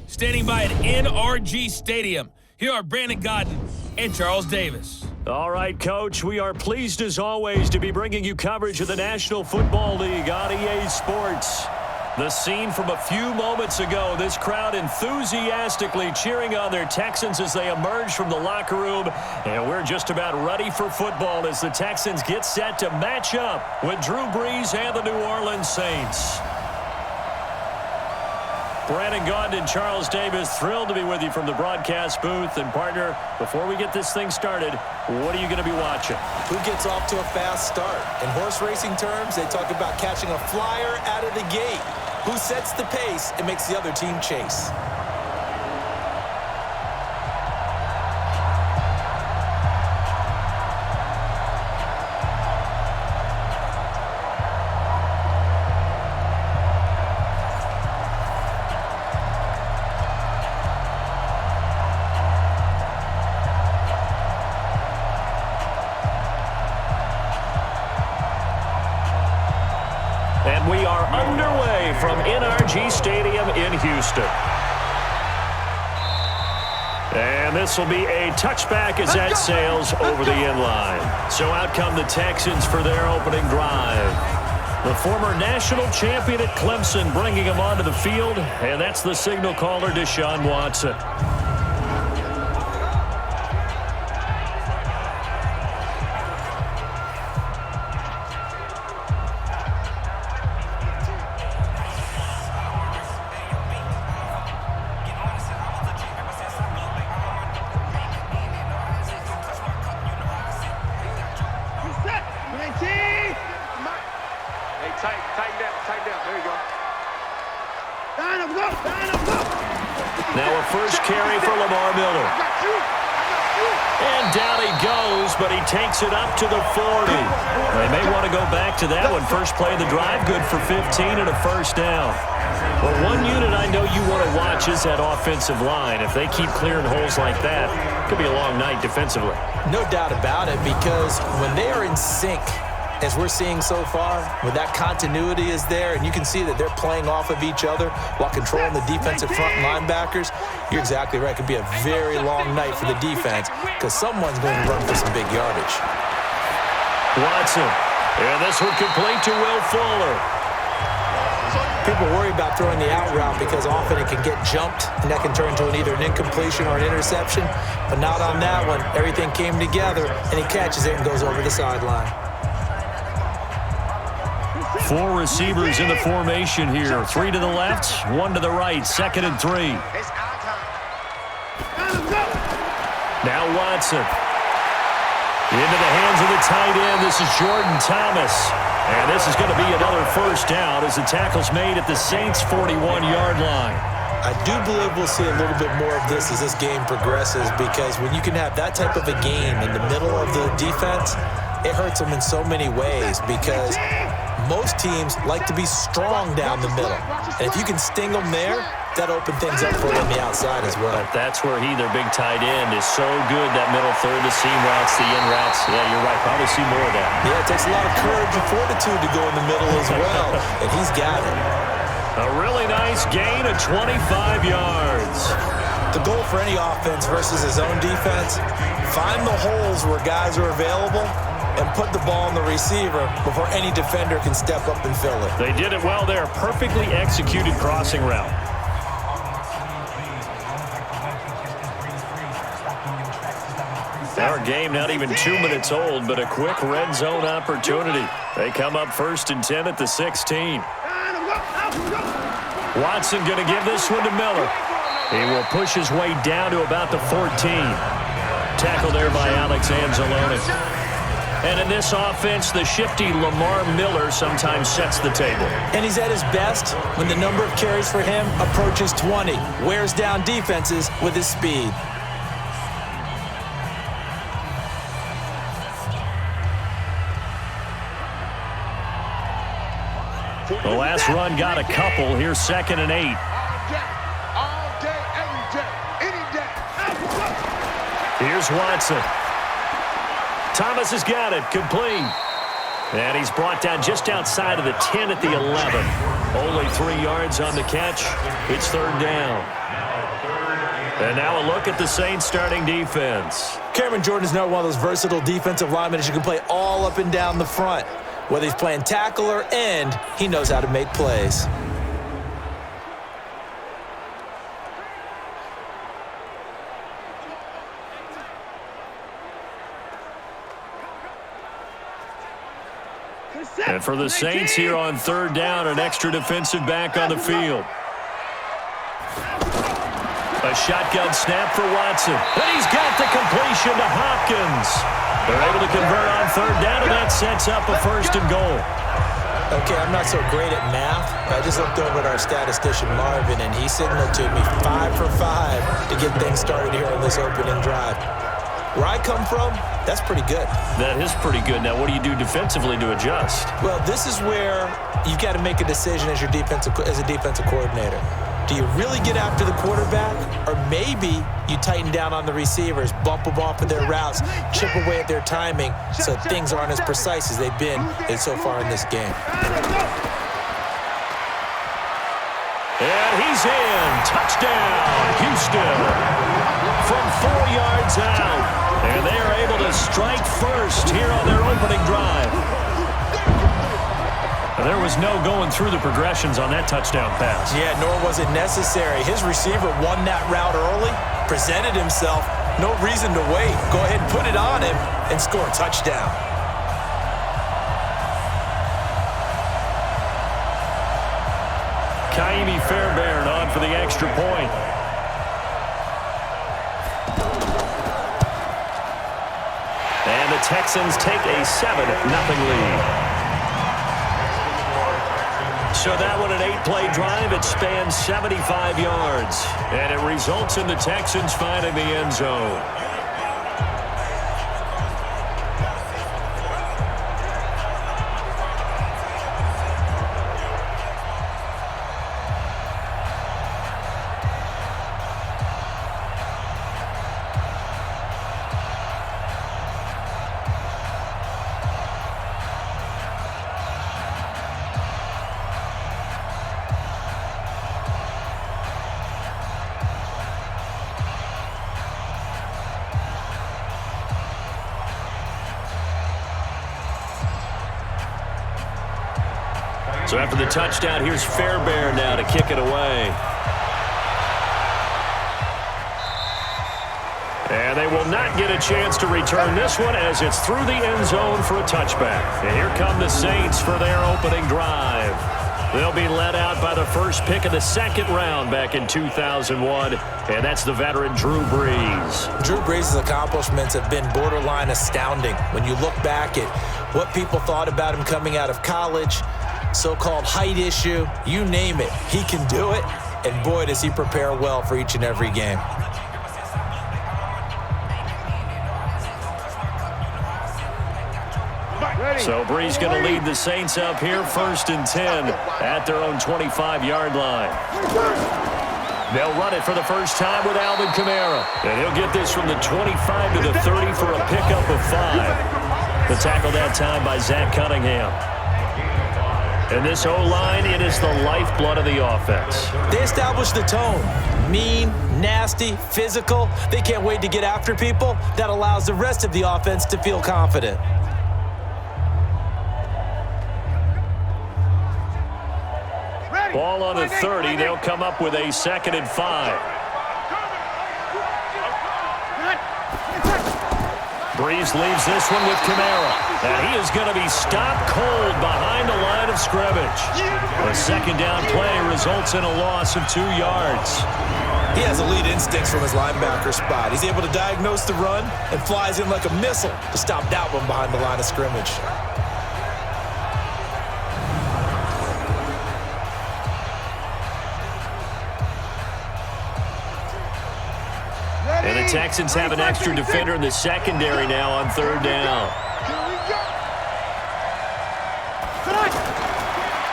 standing by at NRG Stadium. Here are Brandon Godden and Charles Davis. All right, Coach, we are pleased as always to be bringing you coverage of the National Football League on EA Sports. The scene from a few moments ago, this crowd enthusiastically cheering on their Texans as they emerge from the locker room. And we're just about ready for football as the Texans get set to match up with Drew Brees and the New Orleans Saints. Brandon Gaudin and Charles Davis, thrilled to be with you from the broadcast booth. And, partner, before we get this thing started, what are you going to be watching? Who gets off to a fast start? In horse racing terms, they talk about catching a flyer out of the gate. Who sets the pace and makes the other team chase? And we are underway from NRG Stadium in Houston. And this will be a touchback as that sails over the end line. So out come the Texans for their opening drive. The former national champion at Clemson bringing him onto the field, and that's the signal caller, Deshaun Watson. Now a first carry for Lamar Miller. And down he goes, but he takes it up to the 40. They may want to go back to that one. First play of the drive, good for 15 and a first down. Well, one unit I know you want to watch is that offensive line. If they keep clearing holes like that, it could be a long night defensively. No doubt about it, because when they are in sync, as we're seeing so far, when that continuity is there and you can see that they're playing off of each other while controlling the defensive front linebackers, you're exactly right. It could be a very long night for the defense because someone's going to run for some big yardage. Watson, and this one complete to Will Fuller. People worry about throwing the out route because often it can get jumped and that can turn into either an incompletion or an interception, but not on that one. Everything came together and he catches it and goes over the sideline. Four receivers in the formation here. Three to the left, one to the right. Second and 3. Now Watson. Into the hands of the tight end. This is Jordan Thomas. And this is going to be another first down as the tackle's made at the Saints' 41-yard line. I do believe we'll see a little bit more of this as this game progresses, because when you can have that type of a game in the middle of the defense, it hurts them in so many ways because most teams like to be strong down the middle. And if you can sting them there, that opens things up for them on the outside as well. But that's where their big tight end, is so good, that middle third, the seam routes, the in routes. Yeah, you're right. Probably see more of that. Yeah, it takes a lot of courage and fortitude to go in the middle as well, and he's got it. A really nice gain of 25 yards. The goal for any offense versus his own defense, find the holes where guys are available and put the ball on the receiver before any defender can step up and fill it. They did it well there. Perfectly executed crossing route. Our game not even 2 minutes old, but a quick red zone opportunity. They come up 1st and 10 at the 16. Watson going to give this one to Miller. He will push his way down to about the 14. Tackle there by Alex Anzalone. And in this offense, the shifty Lamar Miller sometimes sets the table. And he's at his best when the number of carries for him approaches 20. Wears down defenses with his speed. The last run got a couple. Here's 2nd and 8. All day, every day, any day. Here's Watson. Thomas has got it, complete. And he's brought down just outside of the 10 at the 11. Only 3 yards on the catch. It's 3rd down. And now a look at the Saints starting defense. Cameron Jordan is now one of those versatile defensive linemen who can play all up and down the front. Whether he's playing tackle or end, he knows how to make plays. And for the Saints here on third down, an extra defensive back on the field. A shotgun snap for Watson. And he's got the completion to Hopkins. They're able to convert on third down, and that sets up a 1st and goal. Okay, I'm not so great at math. I just looked over at our statistician, Marvin, and he signaled to me 5 for 5 to get things started here on this opening drive. Where I come from, that's pretty good. That is pretty good. Now, what do you do defensively to adjust? Well, this is where you've got to make a decision as a defensive coordinator. Do you really get after the quarterback, or maybe you tighten down on the receivers, bump them off of their routes, chip away at their timing so things aren't as precise as they've been so far in this game? And he's in. Touchdown, Houston. From 4 yards out. And they are able to strike first here on their opening drive. And there was no going through the progressions on that touchdown pass. Yeah, nor was it necessary. His receiver won that route early, presented himself. No reason to wait. Go ahead and put it on him and score a touchdown. Kaimi Fairbairn on for the extra point. And the Texans take a 7-0 lead. So that one, an 8-play drive. It spans 75 yards. And it results in the Texans finding the end zone. So after the touchdown, here's Fairbairn now to kick it away. And they will not get a chance to return this one as it's through the end zone for a touchback. And here come the Saints for their opening drive. They'll be led out by the first pick of the 2nd round back in 2001, and that's the veteran Drew Brees. Drew Brees' accomplishments have been borderline astounding. When you look back at what people thought about him coming out of college, so-called height issue, you name it, he can do it, and boy, does he prepare well for each and every game. So Brees going to lead the Saints up here, 1st and 10 at their own 25-yard line. They'll run it for the first time with Alvin Kamara, and he'll get this from the 25 to the 30 for a pickup of 5. The tackle that time by Zach Cunningham. And this O-line, it is the lifeblood of the offense. They establish the tone. Mean, nasty, physical. They can't wait to get after people. That allows the rest of the offense to feel confident. Ball on the 30. They'll come up with a 2nd and 5. Brees leaves this one with Kamara. And he is going to be stopped cold behind the line of scrimmage. The 2nd down play results in a loss of 2 yards. He has elite instincts from his linebacker spot. He's able to diagnose the run and flies in like a missile to stop that one behind the line of scrimmage. And the Texans have an extra defender in the secondary now on 3rd down.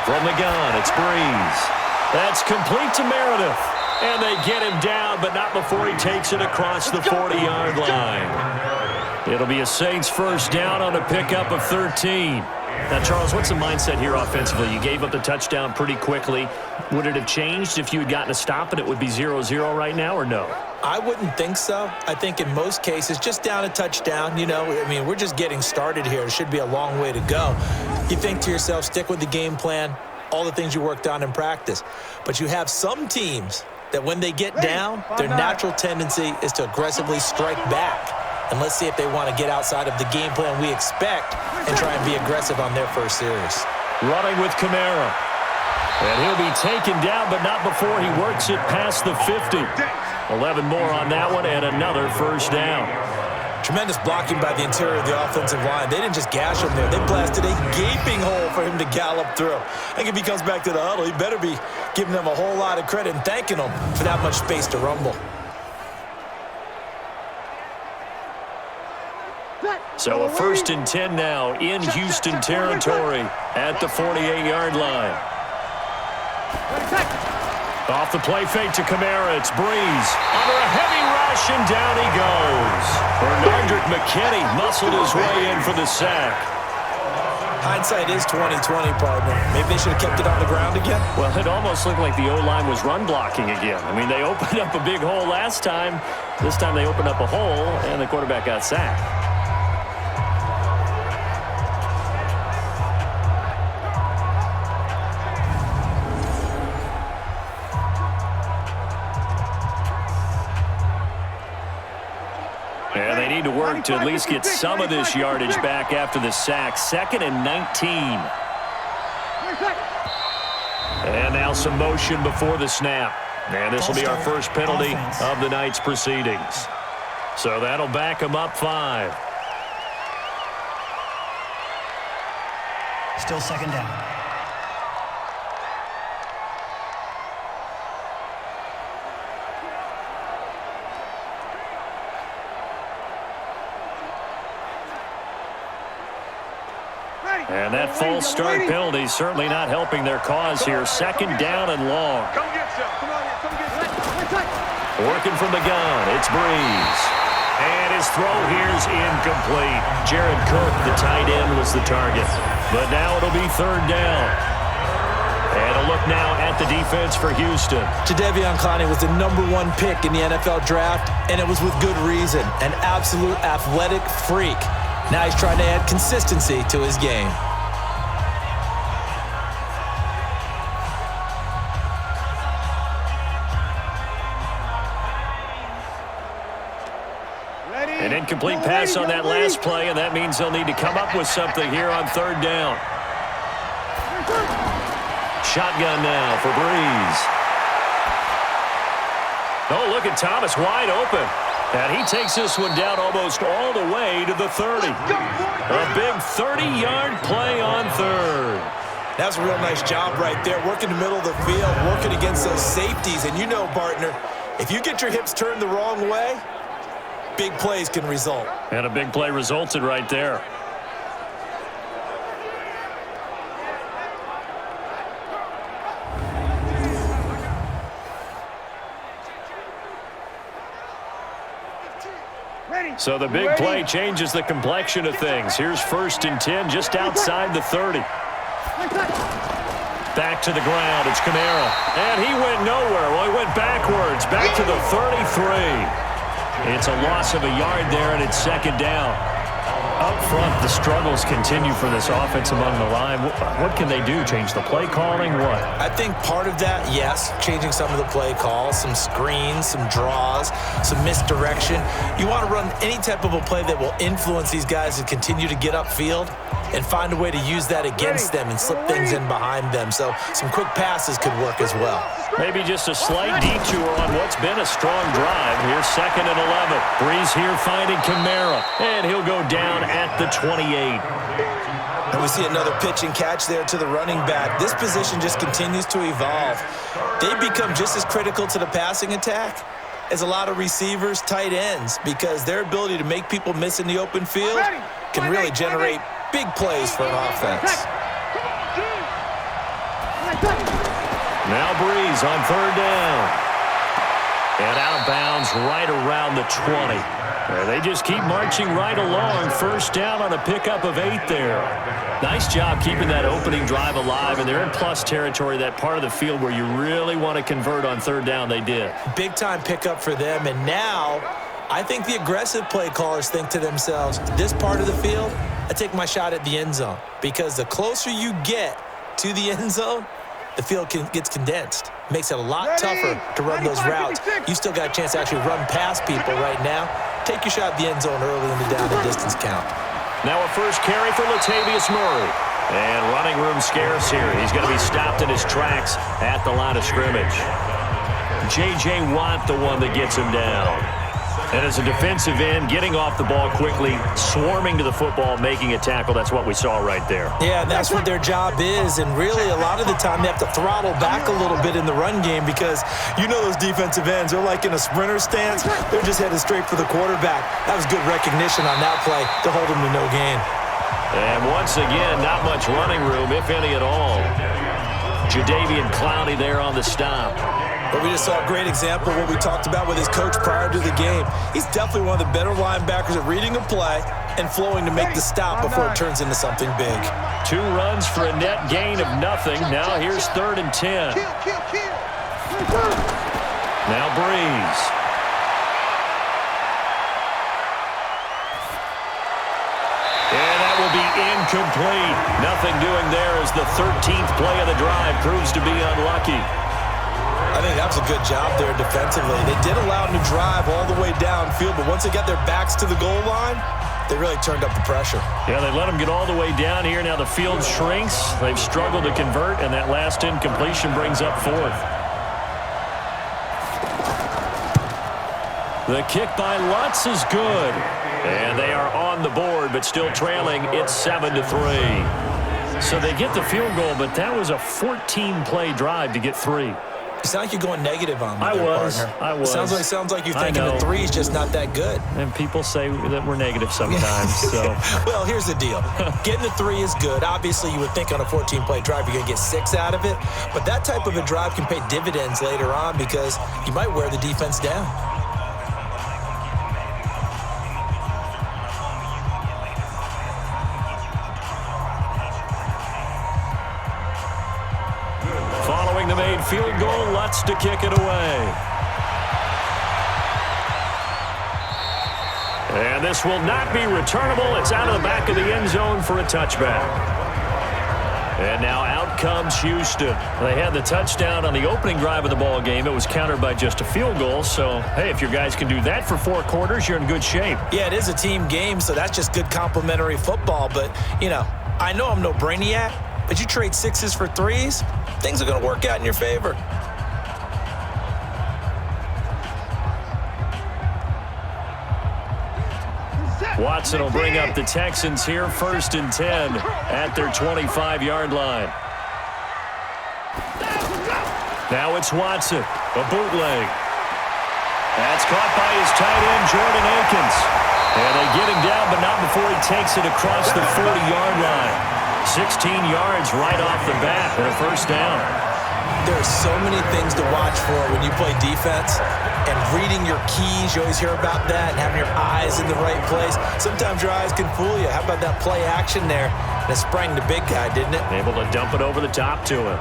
From the gun, it's Brees. That's complete to Meredith. And they get him down, but not before he takes it across the 40-yard line. It'll be a Saints 1st down on a pickup of 13. Now, Charles, what's the mindset here offensively? You gave up the touchdown pretty quickly. Would it have changed if you had gotten a stop and it would be 0-0 right now, or no? I wouldn't think so. I think in most cases, just down a touchdown, we're just getting started here. It should be a long way to go. You think to yourself, stick with the game plan, all the things you worked on in practice. But you have some teams that when they get down, their natural tendency is to aggressively strike back. And let's see if they want to get outside of the game plan we expect and try and be aggressive on their first series. Running with Kamara. And he'll be taken down, but not before he works it past the 50. 11 more on that one and another first down. Tremendous blocking by the interior of the offensive line. They didn't just gash him there. They blasted a gaping hole for him to gallop through. I think if he comes back to the huddle, he better be giving them a whole lot of credit and thanking them for that much space to rumble. So a 1st and 10 now in Houston territory at the 48-yard line. Off the play fake to Kamara, it's Breeze. Under a heavy rush, and down he goes. Bernardrick McKinney muscled his way in for the sack. Hindsight is 20/20, partner. Maybe they should have kept it on the ground again. Well, it almost looked like the O-line was run blocking again. I mean, they opened up a big hole last time. This time they opened up a hole, and the quarterback got sacked. And they need to work to at least get some of this yardage back after the sack. 2nd and 19. And now some motion before the snap. And this will be our first penalty of the night's proceedings. So that'll back them up 5. Still 2nd down. And that false start penalty is certainly not helping their cause here. 2nd down and long. Come get some. Come on, Working from the gun, it's Breeze. And his throw here's incomplete. Jared Cook, the tight end, was the target. But now it'll be 3rd down. And a look now at the defense for Houston. Jadeveon Clowney was the #1 pick in the NFL draft, and it was with good reason. An absolute athletic freak. Now he's trying to add consistency to his game. An incomplete pass on that last play, and that means they'll need to come up with something here on 3rd down. Shotgun now for Breeze. Oh, look at Thomas wide open. And he takes this one down almost all the way to the 30. A big 30-yard play on 3rd. That's a real nice job right there. Working the middle of the field, working against those safeties. And you know, partner, if you get your hips turned the wrong way, big plays can result. And a big play resulted right there. So the big play changes the complexion of things. Here's 1st and 10 just outside the 30. Back to the ground. It's Kamara. And he went nowhere. Well, he went backwards. Back to the 33. It's a loss of a yard there, and it's 2nd down. Up front, the struggles continue for this offense among the line. What can they do? Change the play calling? What? I think part of that, yes, changing some of the play calls, some screens, some draws, some misdirection. You want to run any type of a play that will influence these guys to continue to get upfield and find a way to use that against them and slip things in behind them. So some quick passes could work as well. Maybe just a slight detour on what's been a strong drive. Here's 2nd and 11. Breeze here finding Kamara, and he'll go down at the 28. And we see another pitch and catch there to the running back. This position just continues to evolve. They become just as critical to the passing attack as a lot of receivers, tight ends, because their ability to make people miss in the open field can really generate big plays for an offense. Now Breeze on 3rd down. And out of bounds right around the 20. They just keep marching right along. First down on a pickup of 8 there. Nice job keeping that opening drive alive, and they're in plus territory, that part of the field where you really want to convert on third down. They did. Big-time pickup for them, and now I think the aggressive play callers think to themselves, this part of the field, I take my shot at the end zone, because the closer you get to the end zone, the field gets condensed. Makes it a lot tougher to run those routes. You still got a chance to actually run past people right now. Take your shot at the end zone early in the down and distance count. Now a first carry for Latavius Murray. And running room scarce here. He's going to be stopped in his tracks at the line of scrimmage. J.J. Watt, the one that gets him down. And as a defensive end, getting off the ball quickly, swarming to the football, making a tackle. That's what we saw right there. Yeah, that's what their job is. And really, a lot of the time, they have to throttle back a little bit in the run game because you know those defensive ends, they're like in a sprinter stance. They're just headed straight for the quarterback. That was good recognition on that play to hold them to no gain. And once again, not much running room, if any at all. Jadeveon Clowney there on the stop. But we just saw a great example of what we talked about with his coach prior to the game. He's definitely one of the better linebackers at reading a play and flowing to make the stop before it turns into something big. 2 runs for a net gain of nothing. Now here's 3rd and 10. Now Breeze. And that will be incomplete. Nothing doing there as the 13th play of the drive proves to be unlucky. I think that was a good job there defensively. They did allow him to drive all the way downfield, but once they got their backs to the goal line, they really turned up the pressure. Yeah, they let him get all the way down here. Now the field shrinks. They've struggled to convert, and that last incompletion brings up 4th. The kick by Lutz is good. And they are on the board, but still trailing. It's 7-3. So they get the field goal, but that was a 14-play drive to get 3. You sound like you're going negative on me, I was. Sounds like you're thinking the 3 is just not that good. And people say that we're negative sometimes. So, well, here's the deal. Getting the 3 is good. Obviously, you would think on a 14-play drive you're going to get 6 out of it. But that type of a drive can pay dividends later on because you might wear the defense down. Following the made field goal, Lutz to kick it away. And this will not be returnable. It's out of the back of the end zone for a touchback. And now out comes Houston. They had the touchdown on the opening drive of the ball game. It was countered by just a field goal. So, hey, if your guys can do that for 4 quarters, you're in good shape. Yeah, it is a team game, so that's just good complimentary football. But, you know, I know I'm no brainiac, but you trade 6s for 3s, things are going to work out in your favor. Watson will bring up the Texans here, 1st and 10 at their 25-yard line. Now it's Watson, a bootleg. That's caught by his tight end, Jordan Akins. And they get him down, but not before he takes it across the 40-yard line. 16 yards right off the bat and a 1st down. There are so many things to watch for when you play defense, and reading your keys, you always hear about that, and having your eyes in the right place. Sometimes your eyes can fool you. How about that play action there? And it sprang the big guy, didn't it? Able to dump it over the top to him.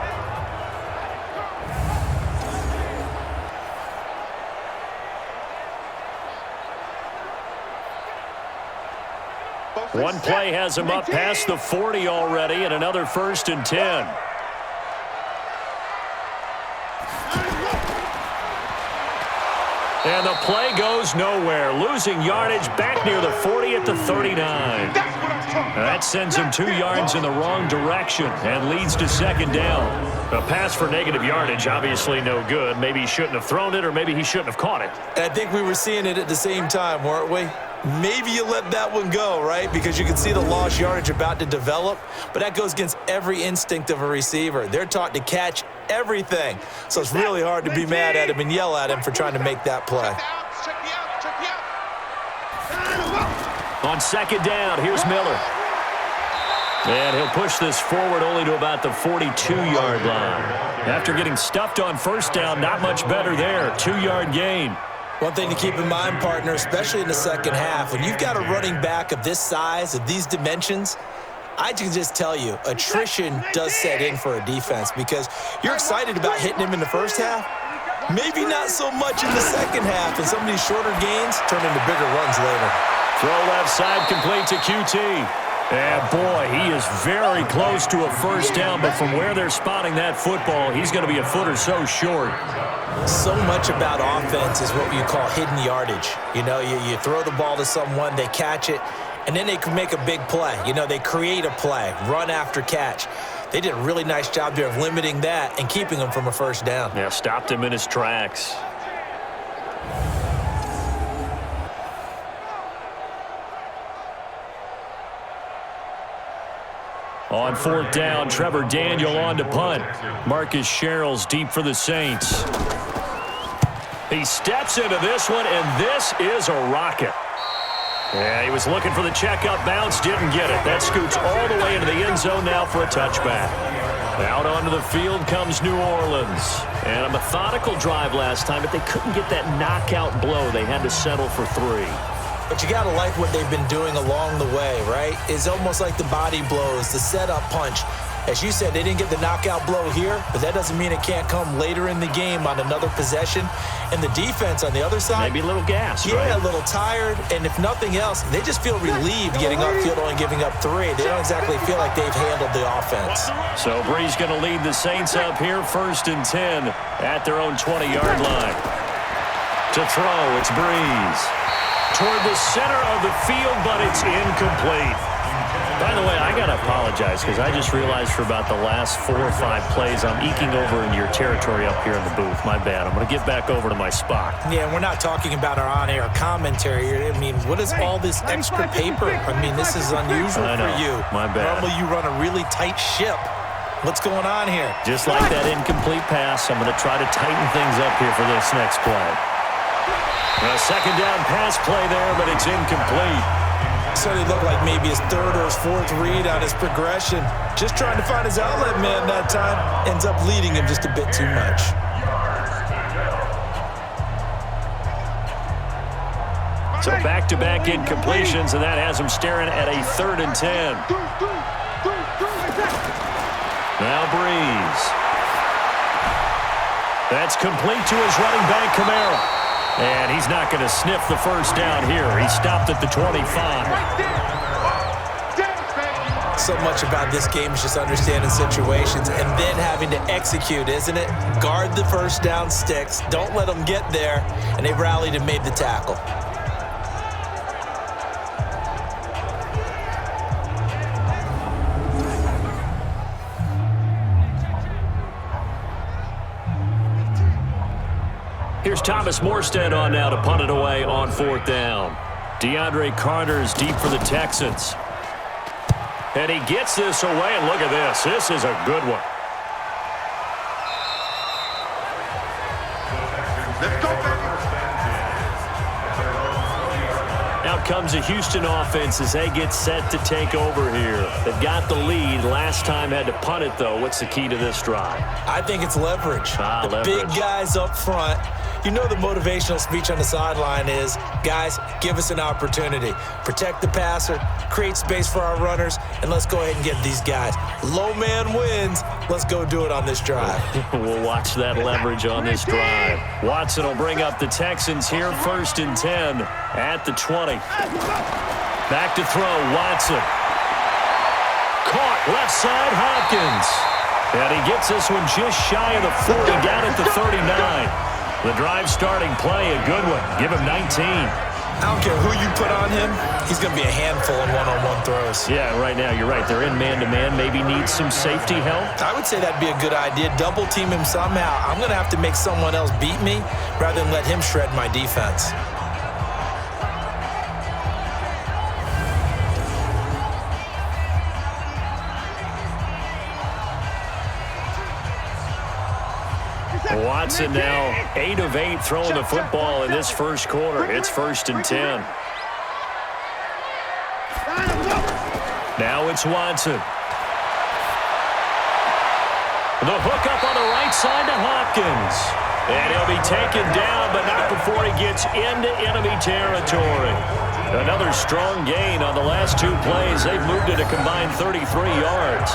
One play has him up past the 40 already, and another 1st and 10. And the play goes nowhere. Losing yardage back near the 40 at the 39. That sends him 2 yards in the wrong direction and leads to 2nd down. A pass for negative yardage, obviously no good. Maybe he shouldn't have thrown it, or maybe he shouldn't have caught it. I think we were seeing it at the same time, weren't we? Maybe you let that one go, right? Because you can see the lost yardage about to develop, but that goes against every instinct of a receiver. They're taught to catch everything. So it's really hard to be mad at him and yell at him for trying to make that play. On 2nd down, here's Miller. And he'll push this forward only to about the 42-yard line. After getting stuffed on 1st down, not much better there. 2-yard gain. One thing to keep in mind, partner, especially in the second half, when you've got a running back of this size, of these dimensions, I can just tell you, attrition does set in for a defense because you're excited about hitting him in the first half, maybe not so much in the second half, and some of these shorter gains turn into bigger runs later. Throw left side complete to QT. And boy, he is very close to a first down, but from where they're spotting that football, he's going to be a foot or so short. So much about offense is what you call hidden yardage. You know, you throw the ball to someone, they catch it, and then they can make a big play. You know, they create a play, run after catch. They did a really nice job there of limiting that and keeping him from a first down. Yeah, stopped him in his tracks. On fourth down, Trevor Daniel on to punt. Marcus Sherrills deep for the Saints. He steps into this one, and this is a rocket. Yeah, he was looking for the checkup bounce, didn't get it. That scoots all the way into the end zone now for a touchback. Out onto the field comes New Orleans. And a methodical drive last time, but they couldn't get that knockout blow. They had to settle for 3. But you got to like what they've been doing along the way, right? It's almost like the body blows, the setup punch. As you said, they didn't get the knockout blow here, but that doesn't mean it can't come later in the game on another possession. And the defense on the other side, maybe a little gas, yeah, right? A little tired. And if nothing else, they just feel relieved getting upfield only giving up 3. They don't exactly feel like they've handled the offense. So Brees going to lead the Saints up here, 1st and 10 at their own 20-yard line. To throw, it's Brees. Toward the center of the field, but it's incomplete. By the way, I got to apologize because I just realized for about the last 4 or 5 plays I'm eking over into your territory up here in the booth. My bad. I'm going to get back over to my spot. Yeah, we're not talking about our on-air commentary. I mean, what is all this extra paper? I mean, this is unusual for you. My bad. Normally you run a really tight ship. What's going on here? Just like that incomplete pass, I'm going to try to tighten things up here for this next play. A second down pass play there, but it's incomplete. Certainly looked like maybe his 3rd or his 4th read on his progression. Just trying to find his outlet man that time. Ends up leading him just a bit too much. So back-to-back incompletions, and that has him staring at a 3rd and 10. Now Brees. That's complete to his running back, Kamara. And he's not going to sniff the first down here. He stopped at the 25. So much about this game is just understanding situations and then having to execute, isn't it? Guard the first down sticks. Don't let them get there. And they rallied and made the tackle. Here's Thomas Morstead on now to punt it away on 4th down. DeAndre Carter's deep for the Texans. And he gets this away, and look at this. This is a good one. Let's go, baby. Now comes a Houston offense as they get set to take over here. They've got the lead. Last time had to punt it, though. What's the key to this drive? I think it's leverage. The leverage. Big guys up front. You know the motivational speech on the sideline is, guys, give us an opportunity. Protect the passer, create space for our runners, and let's go ahead and get these guys. Low man wins. Let's go do it on this drive. We'll watch that leverage on this drive. Watson will bring up the Texans here, 1st and 10 at the 20. Back to throw, Watson. Caught left side, Hopkins. And he gets this one just shy of the 40, down at the 39. The drive starting play, a good one. Give him 19. I don't care who you put on him. He's going to be a handful in one-on-one throws. Yeah, right now, you're right. They're in man-to-man. Maybe needs some safety help. I would say that'd be a good idea. Double team him somehow. I'm going to have to make someone else beat me rather than let him shred my defense. Watson now 8 of 8 throwing the football in this first quarter. It's 1st and 10. Now it's Watson. The hook up on the right side to Hopkins. And he'll be taken down, but not before he gets into enemy territory. Another strong gain on the last two plays. They've moved it a combined 33 yards.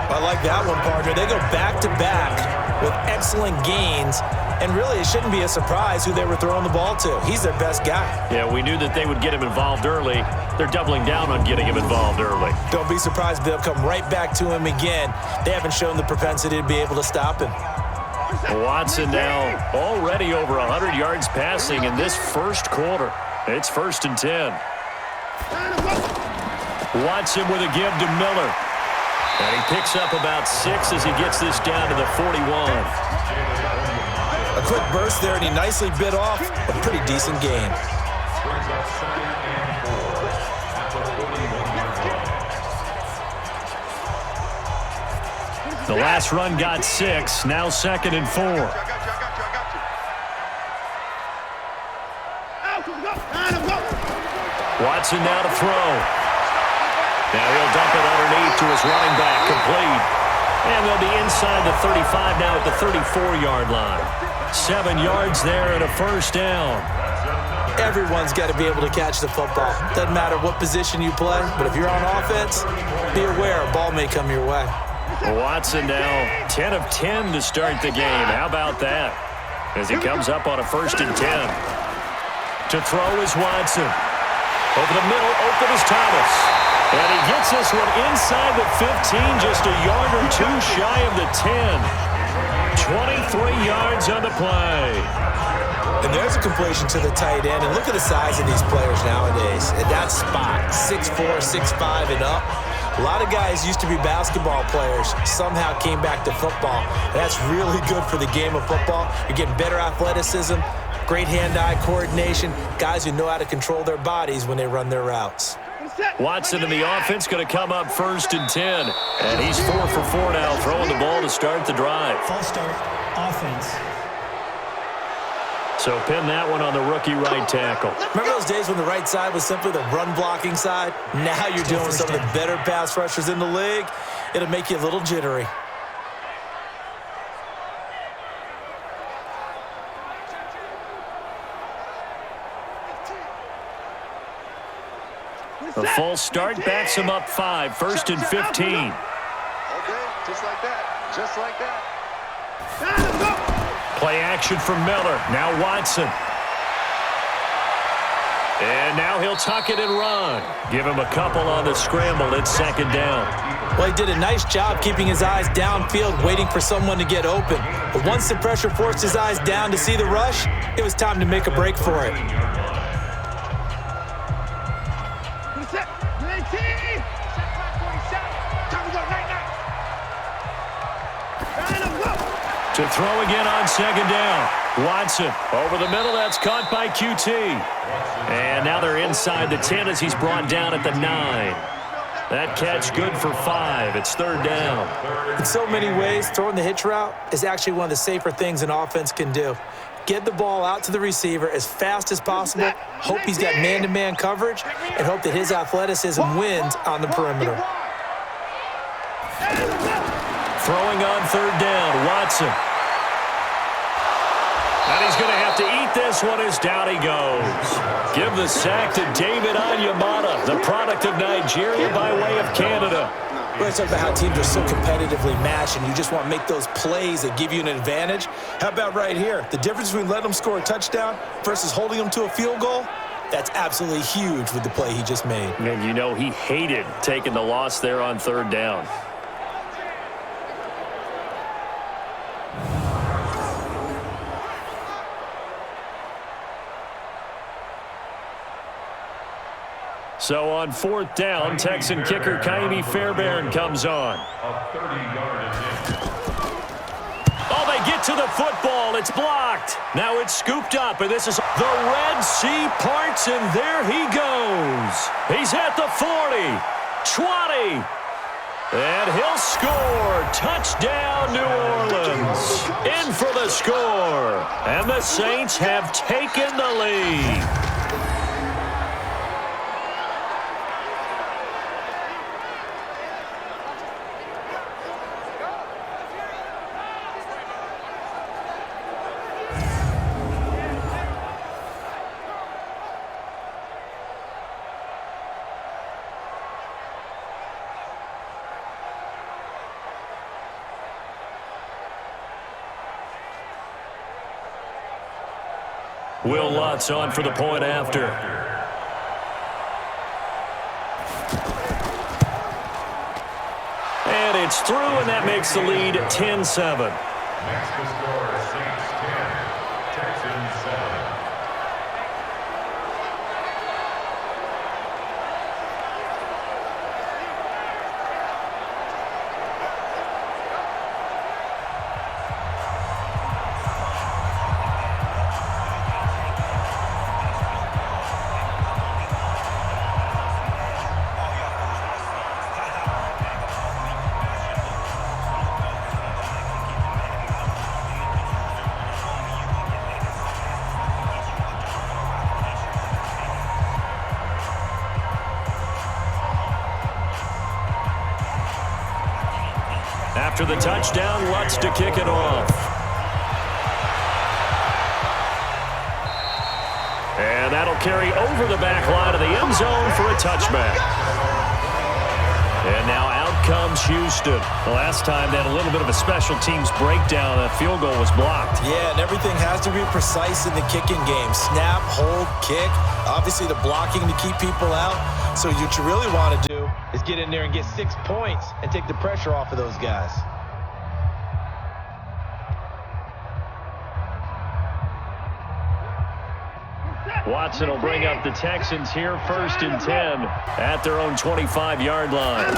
I like that one, partner. They go back-to-back with excellent gains, and really it shouldn't be a surprise who they were throwing the ball to. He's their best guy. Yeah, we knew that they would get him involved early. They're doubling down on getting him involved early. Don't be surprised if they'll come right back to him again. They haven't shown the propensity to be able to stop him. Watson now already over 100 yards passing in this first quarter. It's 1st and 10. Watson with a give to Miller. And he picks up about 6 as he gets this down to the 41. A quick burst there, and he nicely bit off a pretty decent gain. The last run got 6, now 2nd and 4. Watson now to throw. Now he'll dump it underneath to his running back, complete. And they'll be inside the 35 now at the 34-yard line. 7 yards there and a first down. Everyone's got to be able to catch the football. Doesn't matter what position you play, but if you're on offense, be aware a ball may come your way. Watson now 10 of 10 to start the game. How about that? As he comes up on a 1st and 10. To throw is Watson. Over the middle, open is Thomas. And he gets this one inside the 15, just a yard or two shy of the 10. 23 yards on the play. And there's a completion to the tight end. And look at the size of these players nowadays. At that spot, 6'4", 6'5", and up. A lot of guys used to be basketball players, somehow came back to football. And that's really good for the game of football. You're getting better athleticism, great hand-eye coordination, guys who know how to control their bodies when they run their routes. Watson in the offense going to come up 1st and 10. And he's 4 for 4 now, throwing the ball to start the drive. False start, offense. So pin that one on the rookie right tackle. Remember those days when the right side was simply the run-blocking side? Now you're dealing with some of the better pass rushers in the league. It'll make you a little jittery. The false start backs him up 5, 1st and 15. Okay, just like that. Just like that. Play action from Miller. Now Watson. And now he'll tuck it and run. Give him a couple on the scramble. It's 2nd down. Well, he did a nice job keeping his eyes downfield, waiting for someone to get open. But once the pressure forced his eyes down to see the rush, it was time to make a break for it. To throw again on 2nd down. Watson over the middle. That's caught by QT. And now they're inside the 10 as he's brought down at the 9. That catch good for 5. It's 3rd down. In so many ways, throwing the hitch route is actually one of the safer things an offense can do. Get the ball out to the receiver as fast as possible, hope he's got man-to-man coverage, and hope that his athleticism wins on the perimeter. Throwing on 3rd down, Watson. And he's going to have to eat this one as down he goes. Give the sack to David Onyemata, the product of Nigeria by way of Canada. We're going to talk about how teams are so competitively matched and you just want to make those plays that give you an advantage. How about right here? The difference between letting them score a touchdown versus holding them to a field goal, that's absolutely huge with the play he just made. And you know he hated taking the loss there on 3rd down. So on 4th down, Texan kicker Kaimi Fairbairn comes on. Oh, they get to the football. It's blocked. Now it's scooped up, and this is the Red Sea parts, and there he goes. He's at the 40, 20, and he'll score. Touchdown, New Orleans. In for the score, and the Saints have taken the lead. Will Lutz on for the point after. And it's through, and that makes the lead 10-7. Next to score, Saints 10, Texans 7. After the touchdown, Lutz to kick it off. And that'll carry over the back line of the end zone for a touchback. And now out comes Houston. The last time they had a little bit of a special teams breakdown. That field goal was blocked. Yeah, and everything has to be precise in the kicking game. Snap, hold, kick. Obviously the blocking to keep people out. So what you really want to do is get in there and get 6 points and take the pressure off of those guys. Watson will bring up the Texans here, 1st and 10 at their own 25-yard line.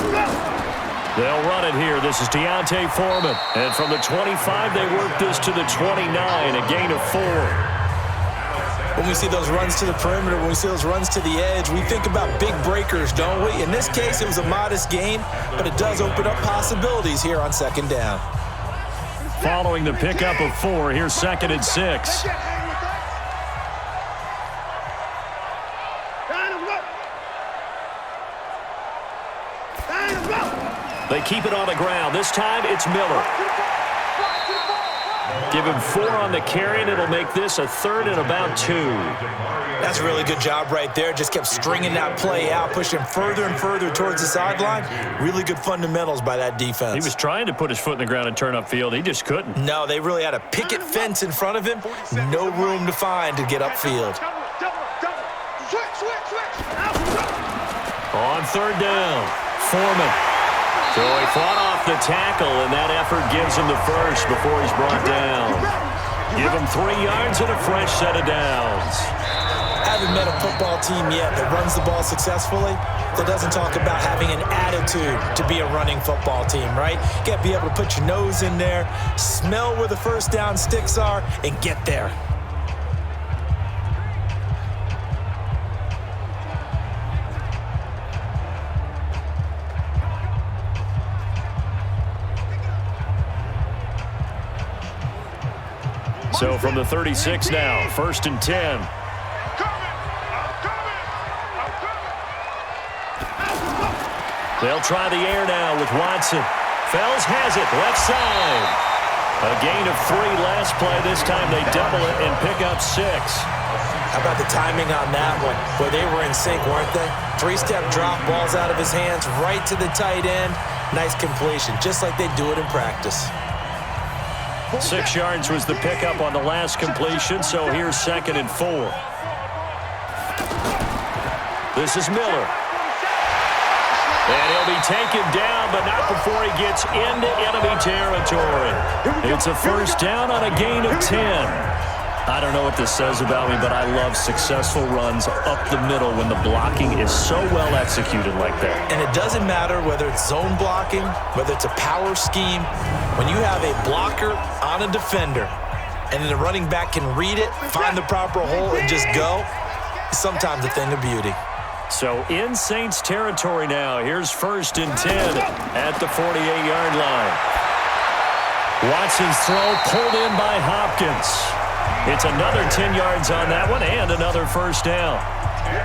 They'll run it here. This is Deontay Foreman. And from the 25, they work this to the 29, a gain of 4. When we see those runs to the perimeter, when we see those runs to the edge, we think about big breakers, don't we? In this case, it was a modest gain, but it does open up possibilities here on 2nd down. Following the pickup of 4, here's 2nd and 6. They keep it on the ground. This time, it's Miller. Give him 4 on the carry, and it'll make this a 3rd and about 2. That's a really good job right there. Just kept stringing that play out, pushing further and further towards the sideline. Really good fundamentals by that defense. He was trying to put his foot in the ground and turn upfield. He just couldn't. No, they really had a picket fence in front of him. No room to find to get upfield. On 3rd down, Foreman. So he fought off the tackle, and that effort gives him the first before he's brought down. Give him 3 yards and a fresh set of downs. Haven't met a football team yet that runs the ball successfully, that doesn't talk about having an attitude to be a running football team, right? You got to be able to put your nose in there, smell where the first down sticks are, and get there. So from the 36 now, 1st and 10. They'll try the air now with Watson. Fells has it, left side. A gain of 3 last play. This time they double it and pick up 6. How about the timing on that one? Boy, they were in sync, weren't they? 3-step drop, balls out of his hands, right to the tight end. Nice completion, just like they do it in practice. 6 yards was the pickup on the last completion, so here's 2nd and 4. This is Miller. And he'll be taken down, but not before he gets into enemy territory. It's a 1st down on a gain of 10. I don't know what this says about me, but I love successful runs up the middle when the blocking is so well executed like that. And it doesn't matter whether it's zone blocking, whether it's a power scheme. When you have a blocker on a defender and then the running back can read it, find the proper hole, and just go, it's sometimes a thing of beauty. So in Saints territory now. Here's 1st and 10 at the 48-yard line. Watson's throw pulled in by Hopkins. It's another 10 yards on that one and another 1st down.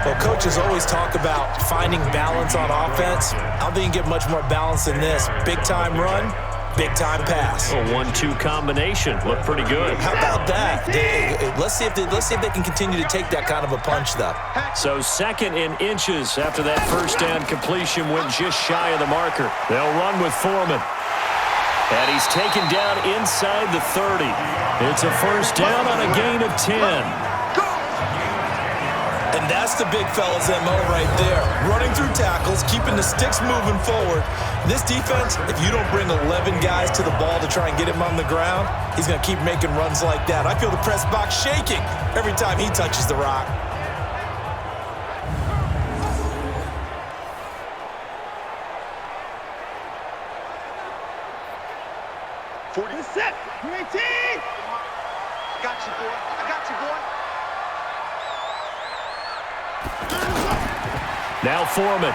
Well, coaches always talk about finding balance on offense. I don't think you get much more balance than this. Big-time run, big-time pass. A 1-2 combination. Looked pretty good. How about that? Let's see if they can continue to take that kind of a punch, though. So 2nd in inches after that 1st down completion went just shy of the marker. They'll run with Foreman. And he's taken down inside the 30. It's a 1st down on a gain of 10. And that's the big fella's MO right there. Running through tackles, keeping the sticks moving forward. This defense, if you don't bring 11 guys to the ball to try and get him on the ground, he's going to keep making runs like that. I feel the press box shaking every time he touches the rock. Set. 18. I got you, boy. I got you, boy. Now Foreman.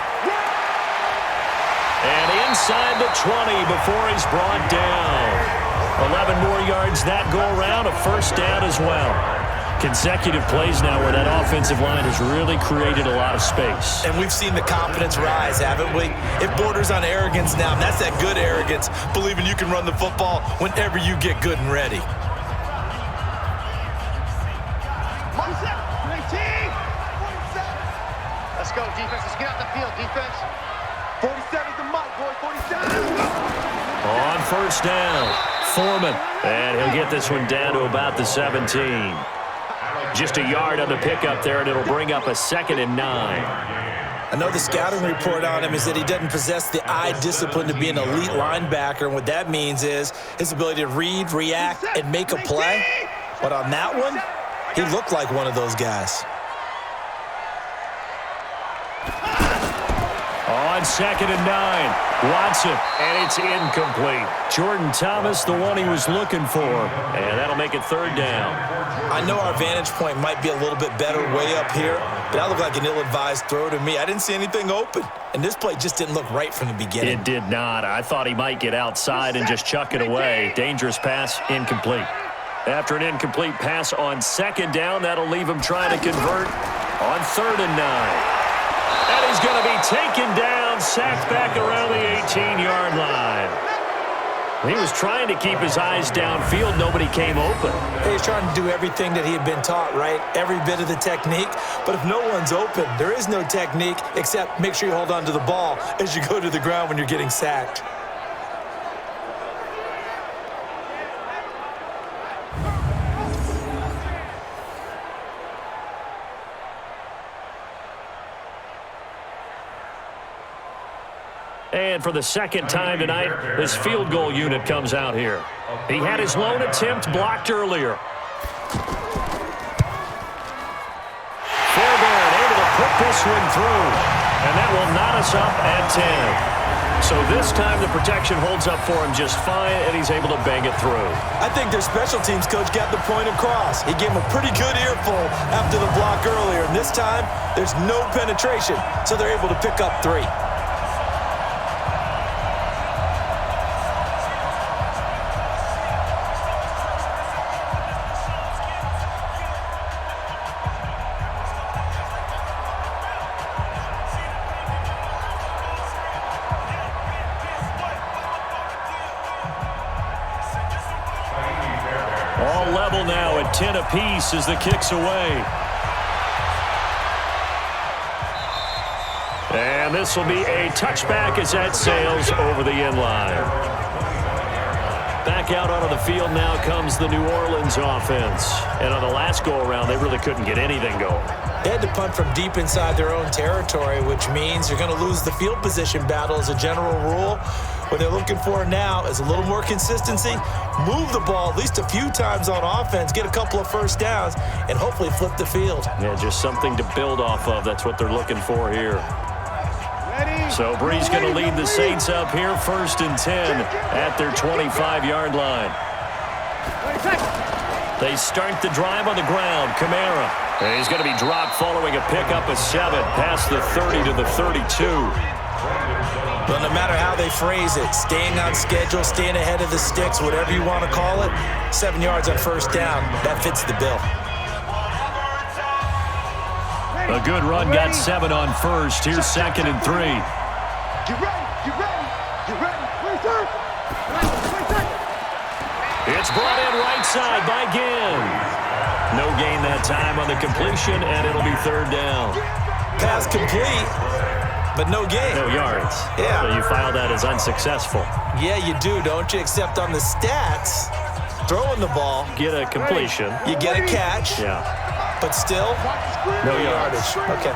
And inside the 20 before he's brought down. 11 more yards that go around, a first down as well. Consecutive plays now where that offensive line has really created a lot of space. And we've seen the confidence rise, haven't we? It borders on arrogance now, and that's that good arrogance, believing you can run the football whenever you get good and ready. Let's go, defense. Let's get out the field, defense. 47's the mic, boy. 47. On first down, Foreman. And he'll get this one down to about the 17. Just a yard on the pickup there, and it'll bring up a 2nd and 9. I know the scouting report on him is that he doesn't possess the eye discipline to be an elite linebacker, and what that means is his ability to read, react, and make a play. But on that one, he looked like one of those guys. On 2nd and 9, Watson, and it's incomplete. Jordan Thomas, the one he was looking for, and that'll make it 3rd down. I know our vantage point might be a little bit better way up here, but that looked like an ill-advised throw to me. I didn't see anything open, and this play just didn't look right from the beginning. It did not. I thought he might get outside and just chuck it away. Dangerous pass, incomplete. After an incomplete pass on 2nd down, that'll leave him trying to convert on 3rd and 9. And he's going to be taken down, sacked back around the 18-yard line. He was trying to keep his eyes downfield. Nobody came open. He's trying to do everything that he had been taught, right? Every bit of the technique. But if no one's open, there is no technique except make sure you hold on to the ball as you go to the ground when you're getting sacked. And for the 2nd time tonight, this field goal unit comes out here. He had his lone attempt blocked earlier. Fairbairn able to put this one through, and that will knot us up at 10. So this time the protection holds up for him just fine, and he's able to bang it through. I think their special teams coach got the point across. He gave him a pretty good earful after the block earlier, and this time there's no penetration, so they're able to pick up 3. All level now at 10 apiece as the kick's away. And this will be a touchback as that sails over the end line. Back out onto the field now comes the New Orleans offense. And on the last go-around, they really couldn't get anything going. They had to punt from deep inside their own territory, which means you're going to lose the field position battle as a general rule. What they're looking for now is a little more consistency, move the ball at least a few times on offense, get a couple of first downs, and hopefully flip the field. Yeah, just something to build off of. That's what they're looking for here. So Bree's going to lead the Saints up here, 1st and 10 at their 25-yard line. They start the drive on the ground. Kamara. And he's going to be dropped following a pickup of 7 past the 30 to the 32. But no matter how they phrase it, staying on schedule, staying ahead of the sticks, whatever you want to call it, 7 yards on first down, that fits the bill. A good run got 7 on first. Here's 2nd and 3. Get ready, get ready, get ready. It's brought in right side by Ginn. No gain that time on the completion, and it'll be 3rd down. Pass complete, but no gain. No yards. Yeah. So you file that as unsuccessful. Yeah, you do, don't you? Except on the stats, throwing the ball, Get a completion. you get a catch. Yeah. but still, No yardage. Okay.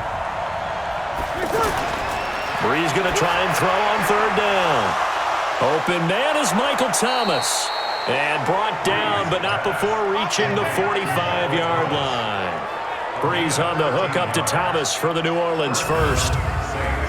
Brees going to try and throw on third down. Open man is Michael Thomas. And brought down, but not before reaching the 45-yard line. Brees on the hook up to Thomas for the New Orleans first.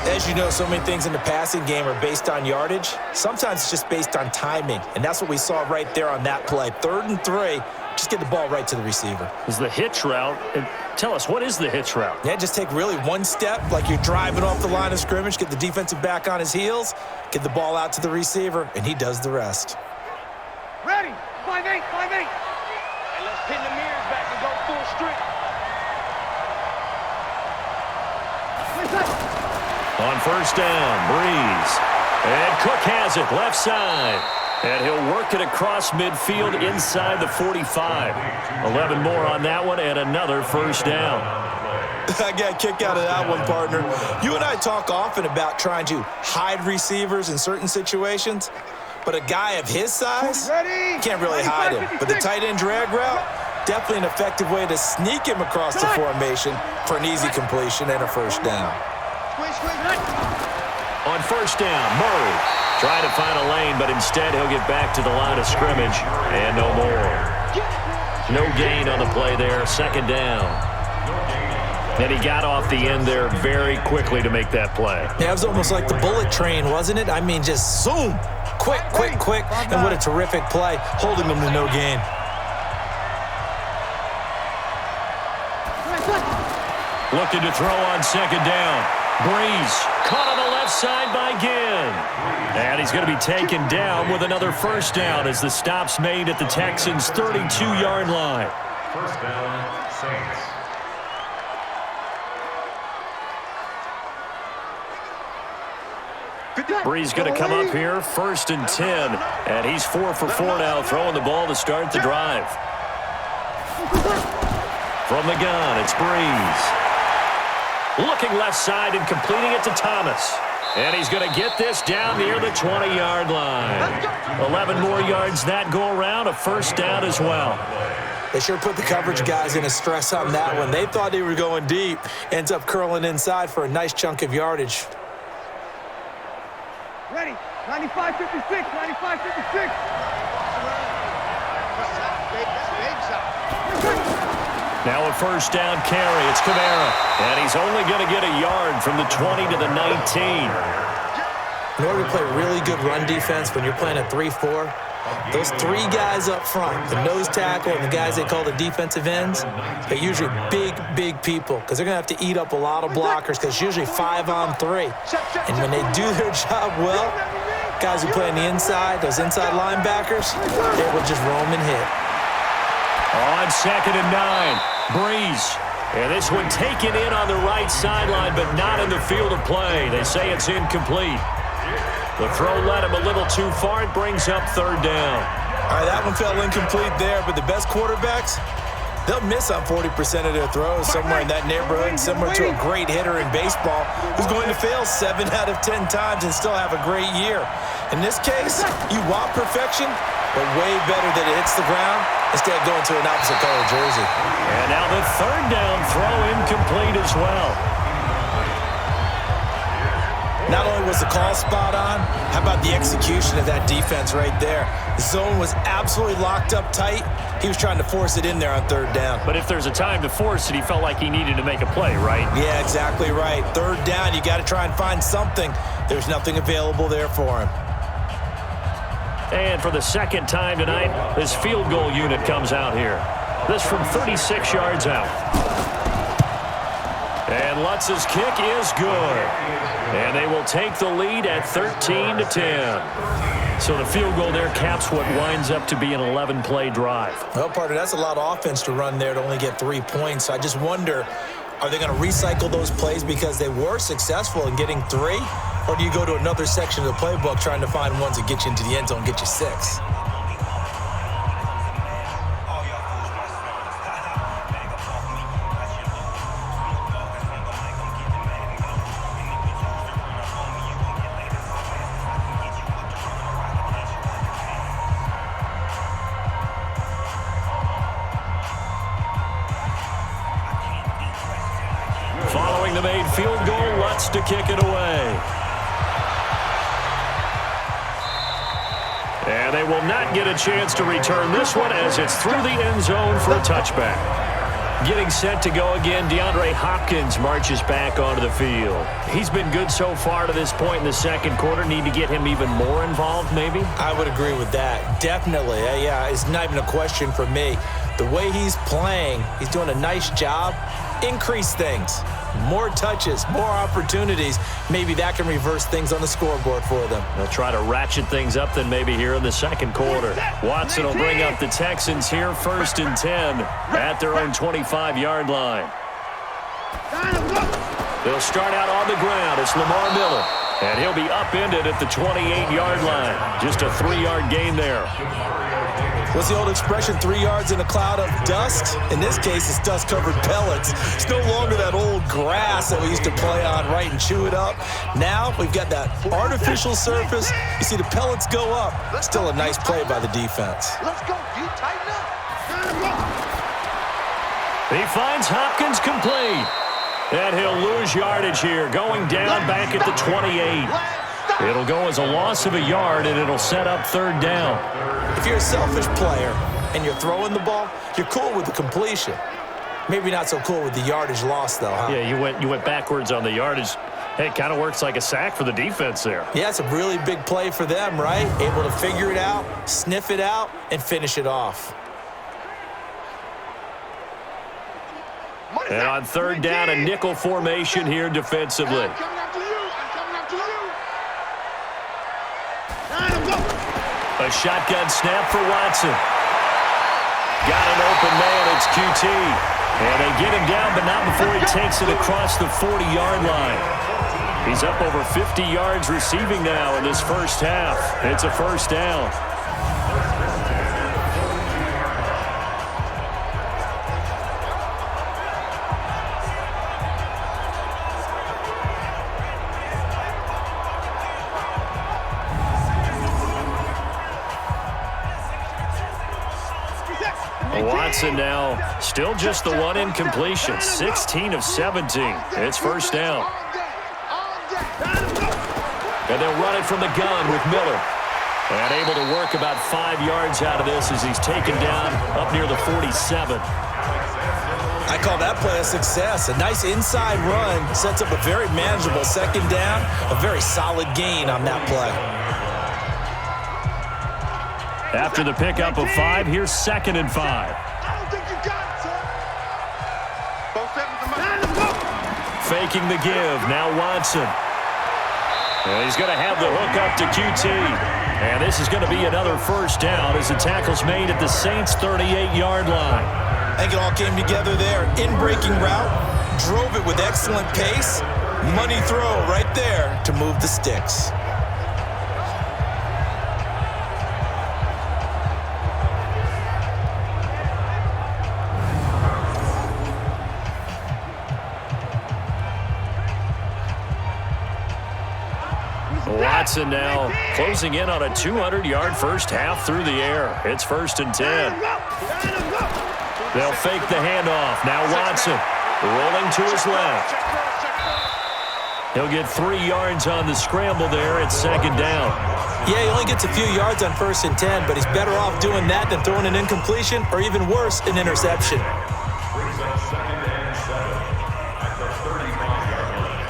As you know, so many things in the passing game are based on yardage. Sometimes it's just based on timing, and that's what we saw right there on that play. 3rd and 3, just get the ball right to the receiver. Is the hitch route. And tell us, what is the hitch route? Yeah, just take really one step, like you're driving off the line of scrimmage, get the defensive back on his heels, get the ball out to the receiver, and he does the rest. Ready? 5-8, 5-8. And let's pin the mirrors back and go full strength. On first down, Brees. And Cook has it, left side. And he'll work it across midfield inside the 45. 11 more on that one and another first down. I got a kick out of that one, partner. You and I talk often about trying to hide receivers in certain situations, but a guy of his size can't really hide him. But the tight end drag route, definitely an effective way to sneak him across the formation for an easy completion and a first down. On first down, Murray trying to find a lane, but instead he'll get back to the line of scrimmage and no more. No gain on the play there, second down. And he got off the end there very quickly to make that play. Yeah, it was almost like the bullet train, wasn't it? I mean, just zoom. Quick, quick, quick. And what a terrific play, holding them to no gain. Looking to throw on second down. Brees caught on the left side by Ginn. And he's going to be taken down with another first down as the stop's made at the Texans' 32-yard line. First down, Saints. Brees going to come up here, 1st and 10. And he's 4 for 4 now, throwing the ball to start the drive. From the gun, it's Brees. Looking left side and completing it to Thomas. And he's going to get this down near the 20-yard line. 11 more yards that go around, a first down as well. They sure put the coverage guys in a stress on that one. They thought they were going deep. Ends up curling inside for a nice chunk of yardage. Ready? 95-56, 95-56. Now a first down carry. It's Kamara. And he's only going to get a yard from the 20 to the 19. In order to play really good run defense when you're playing a 3-4, those 3 guys up front, the nose tackle and the guys they call the defensive ends, they're usually big people because they're going to have to eat up a lot of blockers because it's usually 5 on 3. And when they do their job well, guys who play on the inside, those inside linebackers, they will just roam and hit. On 2nd and 9, Brees. And this one taken in on the right sideline, but not in the field of play. They say it's incomplete. The throw led him a little too far. It brings up 3rd down. All right, that one fell incomplete there, but the best quarterbacks, they'll miss on 40% of their throws somewhere in that neighborhood, similar to a great hitter in baseball who's going to fail 7 out of 10 times and still have a great year. In this case, you want perfection, but way better that it hits the ground instead of going to an opposite color jersey. And now the 3rd down throw incomplete as well. Not only was the call spot on, how about the execution of that defense right there? The zone was absolutely locked up tight. He was trying to force it in there on 3rd down. But if there's a time to force it, he felt like he needed to make a play, right? Yeah, exactly right. 3rd down, you got to try and find something. There's nothing available there for him. And for the 2nd time tonight, this field goal unit comes out here. This from 36 yards out. And Lutz's kick is good. And they will take the lead at 13-10. So the field goal there caps what winds up to be an 11-play drive. Well, partner, that's a lot of offense to run there to only get 3 points. I just wonder, are they going to recycle those plays because they were successful in getting 3? Or do you go to another section of the playbook trying to find ones that get you into the end zone and get you 6? the made field goal. Lutz to kick it away. And they will not get a chance to return this one as it's through the end zone for a touchback. Getting set to go again, DeAndre Hopkins marches back onto the field. He's been good so far to this point in the second quarter. Need to get him even more involved, maybe? I would agree with that. Definitely. Yeah, it's not even a question for me. The way he's playing, he's doing a nice job. Increase things. More touches, more opportunities. Maybe that can reverse things on the scoreboard for them. They'll try to ratchet things up then maybe here in the second quarter. Watson will bring up the Texans here 1st and 10 at their own 25-yard line. They'll start out on the ground. It's Lamar Miller. And he'll be upended at the 28-yard line. Just a 3-yard gain there. What's the old expression, 3 yards in a cloud of dust? In this case, it's dust-covered pellets. It's no longer that old grass that we used to play on, right, and chew it up. Now we've got that artificial surface. You see the pellets go up. Still a nice play by the defense. Let's go. You tighten up. He finds Hopkins complete. And he'll lose yardage here, going down back at the 28. It'll go as a loss of a yard, and it'll set up 3rd down. If you're a selfish player and you're throwing the ball, you're cool with the completion. Maybe not so cool with the yardage loss, though, huh? Yeah, you went backwards on the yardage. Hey, it kind of works like a sack for the defense there. Yeah, it's a really big play for them, right? Able to figure it out, sniff it out, and finish it off. And on 3rd down, a nickel formation here defensively. A shotgun snap for Watson. Got an open man, it's QT. And they get him down, but not before he takes it across the 40-yard line. He's up over 50 yards receiving now in this first half. It's a 1st down. Watson now still just the one incompletion, 16 of 17. It's 1st down. And they'll run it from the gun with Miller. And able to work about 5 yards out of this as he's taken down up near the 47. I call that play a success. A nice inside run sets up a very manageable 2nd down. A very solid gain on that play. After the pickup of 5, here's 2nd and 5. I don't think you got it, sir. Faking the give. Now Watson. And he's going to have the hook up to QT. And this is going to be another 1st down as the tackle's made at the Saints' 38-yard line. I think it all came together there. In-breaking route. Drove it with excellent pace. Money throw right there to move the sticks. Watson now closing in on a 200-yard first half through the air. It's 1st and 10. They'll fake the handoff. Now Watson rolling to his left. He'll get 3 yards on the scramble there. It's 2nd down. Yeah, he only gets a few yards on 1st and 10, but he's better off doing that than throwing an incompletion or even worse, an interception. Brings up 2nd and 7 at the 35-yard line.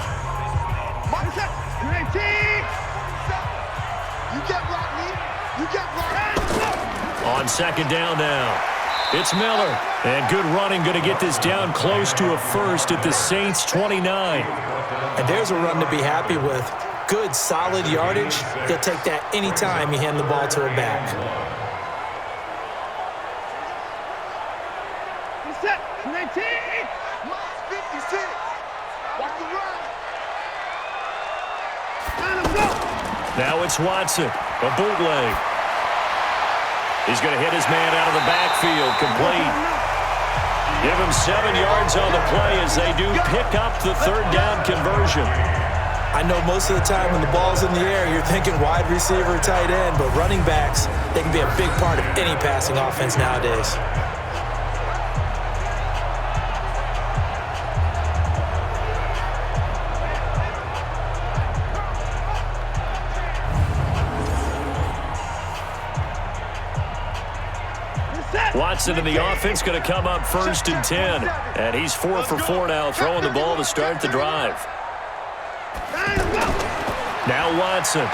On 2nd down now. It's Miller. And good running, going to get this down close to a 1st at the Saints' 29. And there's a run to be happy with. Good, solid yardage. He'll take that anytime you hand the ball to a back. Set, 19. 56. Watch the run. Now it's Watson. A bootleg. He's going to hit his man out of the backfield. Complete. Give him 7 yards on the play as they do pick up the 3rd down conversion. I know most of the time when the ball's in the air, you're thinking wide receiver, tight end, but running backs, they can be a big part of any passing offense nowadays. Watson and the offense going to come up 1st and 10. And he's 4 for 4 now, throwing the ball to start the drive. Now Watson.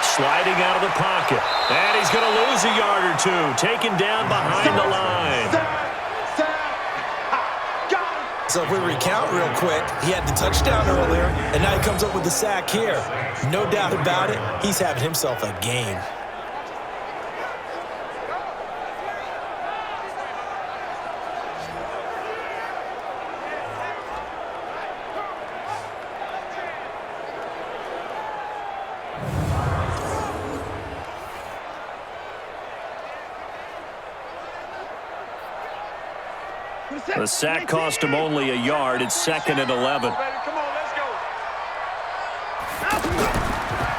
Sliding out of the pocket. And he's going to lose a yard or two. Taken down behind the line. So if we recount real quick, he had the touchdown earlier, and now he comes up with the sack here. No doubt about it, he's having himself a game. The sack cost him only a yard. It's 2nd and 11.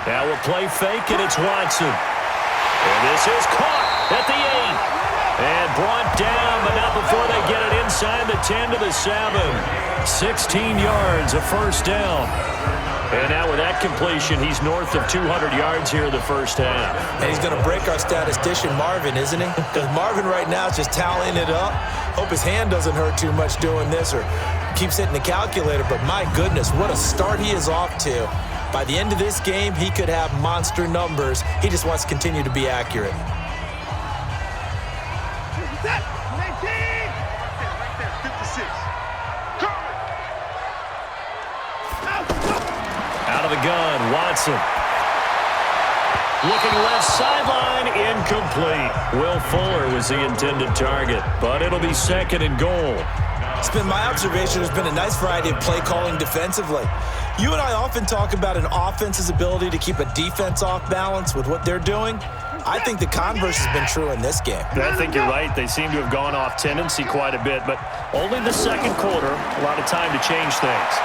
Now a play fake, and it's Watson. And this is caught at the 8. And brought down, but not before they get it inside the 10 to the 7. 16 yards, a first down. And now with that completion, he's north of 200 yards here in the first half. And he's going to break our statistician Marvin, isn't he? Because Marvin right now is just tallying it up. Hope his hand doesn't hurt too much doing this or keeps hitting the calculator. But my goodness, what a start he is off to. By the end of this game, he could have monster numbers. He just wants to continue to be accurate. Out of the gun, Watson. Looking left sideline, incomplete. Will Fuller was the intended target, but it'll be 2nd and goal. It's been my observation there's been a nice variety of play calling defensively. You and I often talk about an offense's ability to keep a defense off balance with what they're doing. I think the converse has been true in this game. I think you're right. They seem to have gone off tendency quite a bit, but only the second quarter, a lot of time to change things.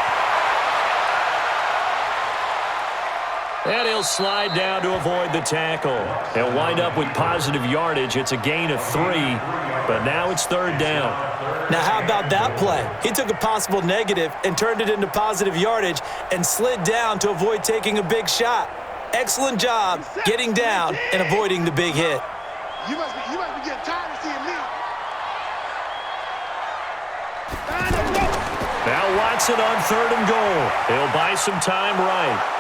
And he'll slide down to avoid the tackle. He'll wind up with positive yardage. It's a gain of 3, but now it's 3rd down. Now, how about that play? He took a possible negative and turned it into positive yardage and slid down to avoid taking a big shot. Excellent job getting down and avoiding the big hit. You must be getting tired of seeing me. Now Watson on 3rd and goal. He'll buy some time right.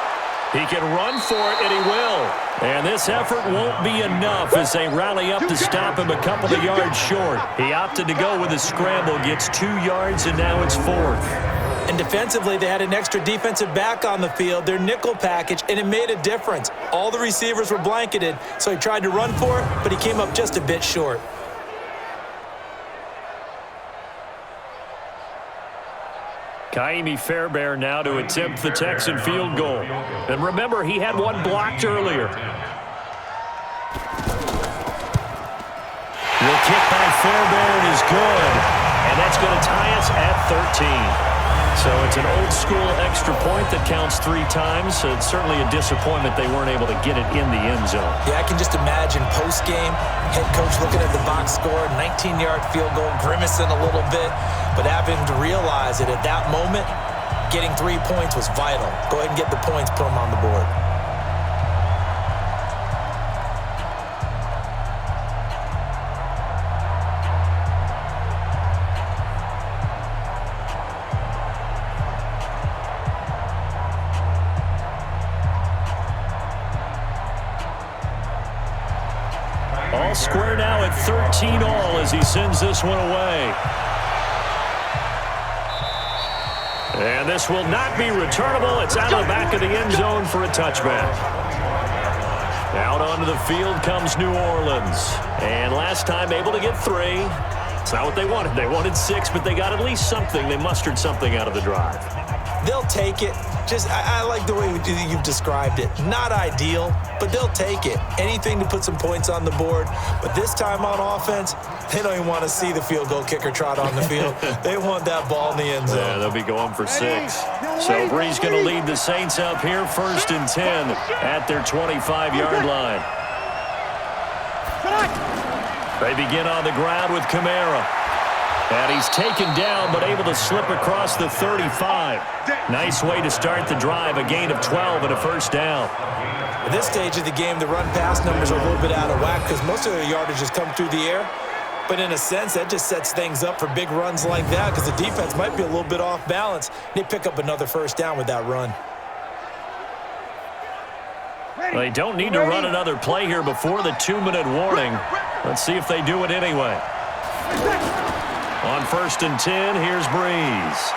He can run for it, and he will. And this effort won't be enough as they rally up to stop him a couple of yards short. He opted to go with a scramble, gets 2 yards, and now it's 4th. And defensively, they had an extra defensive back on the field, their nickel package, and it made a difference. All the receivers were blanketed, so he tried to run for it, but he came up just a bit short. Kaimi Fairbairn now to attempt the Texan field goal. And remember, he had one blocked earlier. The kick by Fairbairn is good. And that's going to tie us at 13. So it's an old-school extra point that counts 3 times. So it's certainly a disappointment they weren't able to get it in the end zone. Yeah, I can just imagine post-game, head coach looking at the box score, 19-yard field goal, grimacing a little bit, but having to realize that at that moment, getting 3 points was vital. Go ahead and get the points, put them on the board. All square now at 13 all as he sends this one away. And this will not be returnable. It's out of the back of the end zone for a touchback. Out onto the field comes New Orleans. And last time able to get 3. It's not what they wanted. They wanted 6, but they got at least something. They mustered something out of the drive. They'll take it. I like the way you've described it. Not ideal, but they'll take it. Anything to put some points on the board. But this time on offense, they don't even want to see the field goal kicker trot on the field. They want that ball in the end zone. Yeah, they'll be going for 6. So Bree's going to lead the Saints up here 1st and 10 at their 25-yard line. They begin on the ground with Kamara. And he's taken down, but able to slip across the 35. Nice way to start the drive, a gain of 12 and a first down. At this stage of the game, the run-pass numbers are a little bit out of whack because most of their yardage has come through the air. But in a sense, that just sets things up for big runs like that because the defense might be a little bit off balance. They pick up another first down with that run. They don't need to run another play here before the 2-minute warning. Let's see if they do it anyway. On 1st and 10, here's Breeze.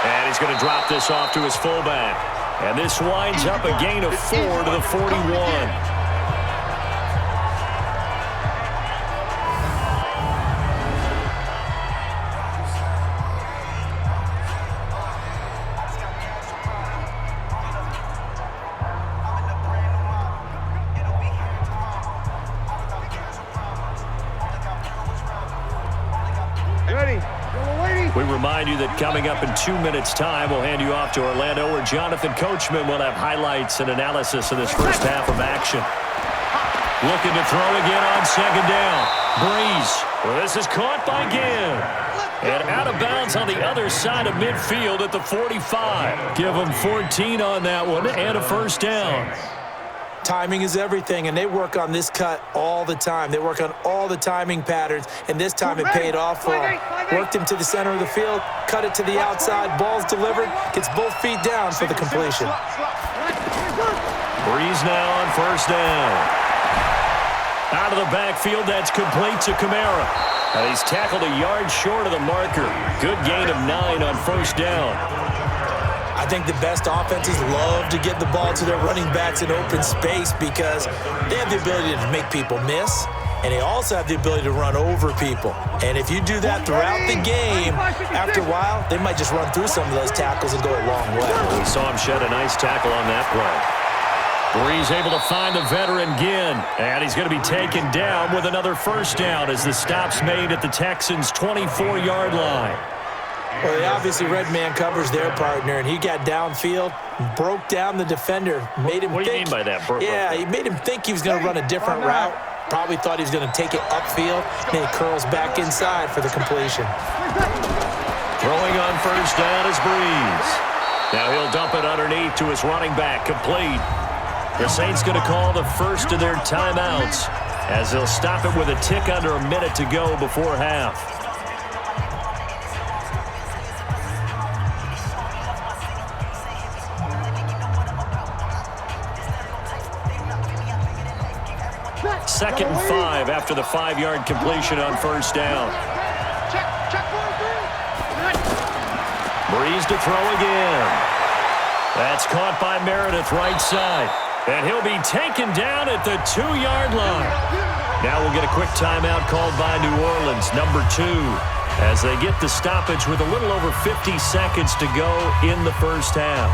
And he's going to drop this off to his fullback. And this winds up a gain of 4 to the 41. We remind you that coming up in 2 minutes' time, we'll hand you off to Orlando, where Jonathan Coachman will have highlights and analysis of this first half of action. Looking to throw again on 2nd down. Breeze. Well, this is caught by Ginn. And out of bounds on the other side of midfield at the 45. Give them 14 on that one and a first down. Timing is everything, and they work on this cut all the time. They work on all the timing patterns, and this time it paid off for them. Worked him to the center of the field, cut it to the outside, ball's delivered, gets both feet down for the completion. Breeze now on 1st down. Out of the backfield, that's complete to Kamara. And he's tackled a yard short of the marker. Good gain of 9 on 1st down. I think the best offenses love to get the ball to their running backs in open space because they have the ability to make people miss, and they also have the ability to run over people. And if you do that throughout the game, after a while, they might just run through some of those tackles and go a long way. We saw him shed a nice tackle on that play. Breeze able to find the veteran Ginn, and he's going to be taken down with another first down as the stop's made at the Texans' 24-yard line. Well, they obviously red man covers their partner, and he got downfield, broke down the defender, made him What do you mean by that? Yeah, he made him think he was going to run a different route. Probably thought he was going to take it upfield, and he curls back inside for the completion. Throwing on 1st down is Breeze. Now he'll dump it underneath to his running back, complete. The Saints going to call the first of their timeouts as they'll stop it with a tick under a minute to go before half. 2nd and 5 after the 5-yard completion on 1st down. Breeze to throw again. That's caught by Meredith right side. And he'll be taken down at the 2-yard line. Now we'll get a quick timeout called by New Orleans, number 2, as they get the stoppage with a little over 50 seconds to go in the first half.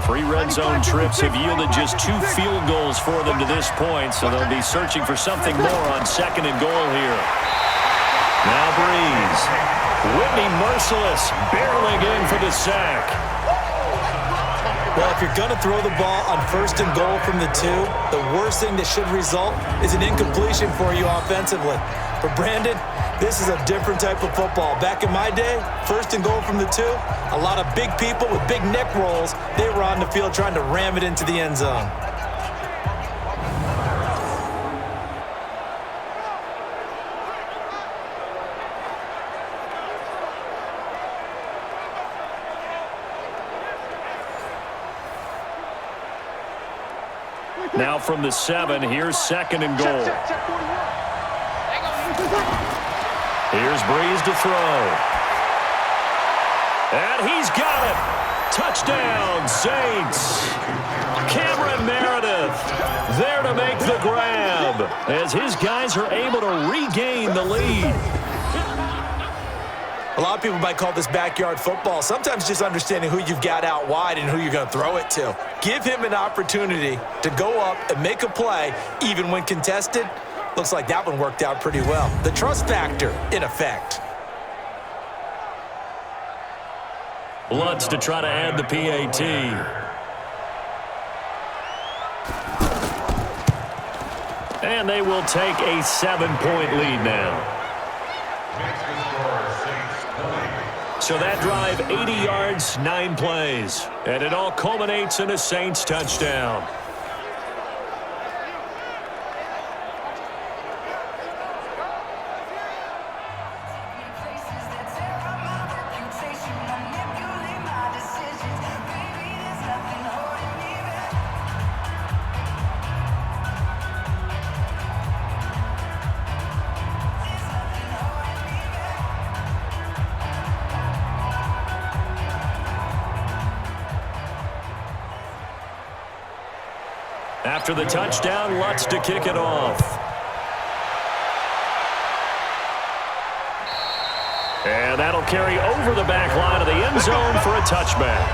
3 red zone trips have yielded just 2 field goals for them to this point, so they'll be searching for something more on 2nd and goal here. Now Breeze. Whitney merciless, barreling in for the sack. Well, if you're going to throw the ball on 1st and goal from the 2, the worst thing that should result is an incompletion for you offensively. But Brandon, this is a different type of football. Back in my day, 1st and goal from the 2, a lot of big people with big neck rolls, they were on the field trying to ram it into the end zone. Now from the 7, here's 2nd and goal. Here's Breeze to throw. And he's got it. Touchdown, Saints. Cameron Meredith there to make the grab as his guys are able to regain the lead. A lot of people might call this backyard football. Sometimes just understanding who you've got out wide and who you're going to throw it to. Give him an opportunity to go up and make a play, even when contested. Looks like that one worked out pretty well. The trust factor, in effect. Lutz to try to add the PAT. And they will take a 7-point lead now. Makes the score Saints 20. So that drive, 80 yards, 9 plays. And it all culminates in a Saints touchdown. After the touchdown, Lutz to kick it off. And that'll carry over the back line of the end zone for a touchback.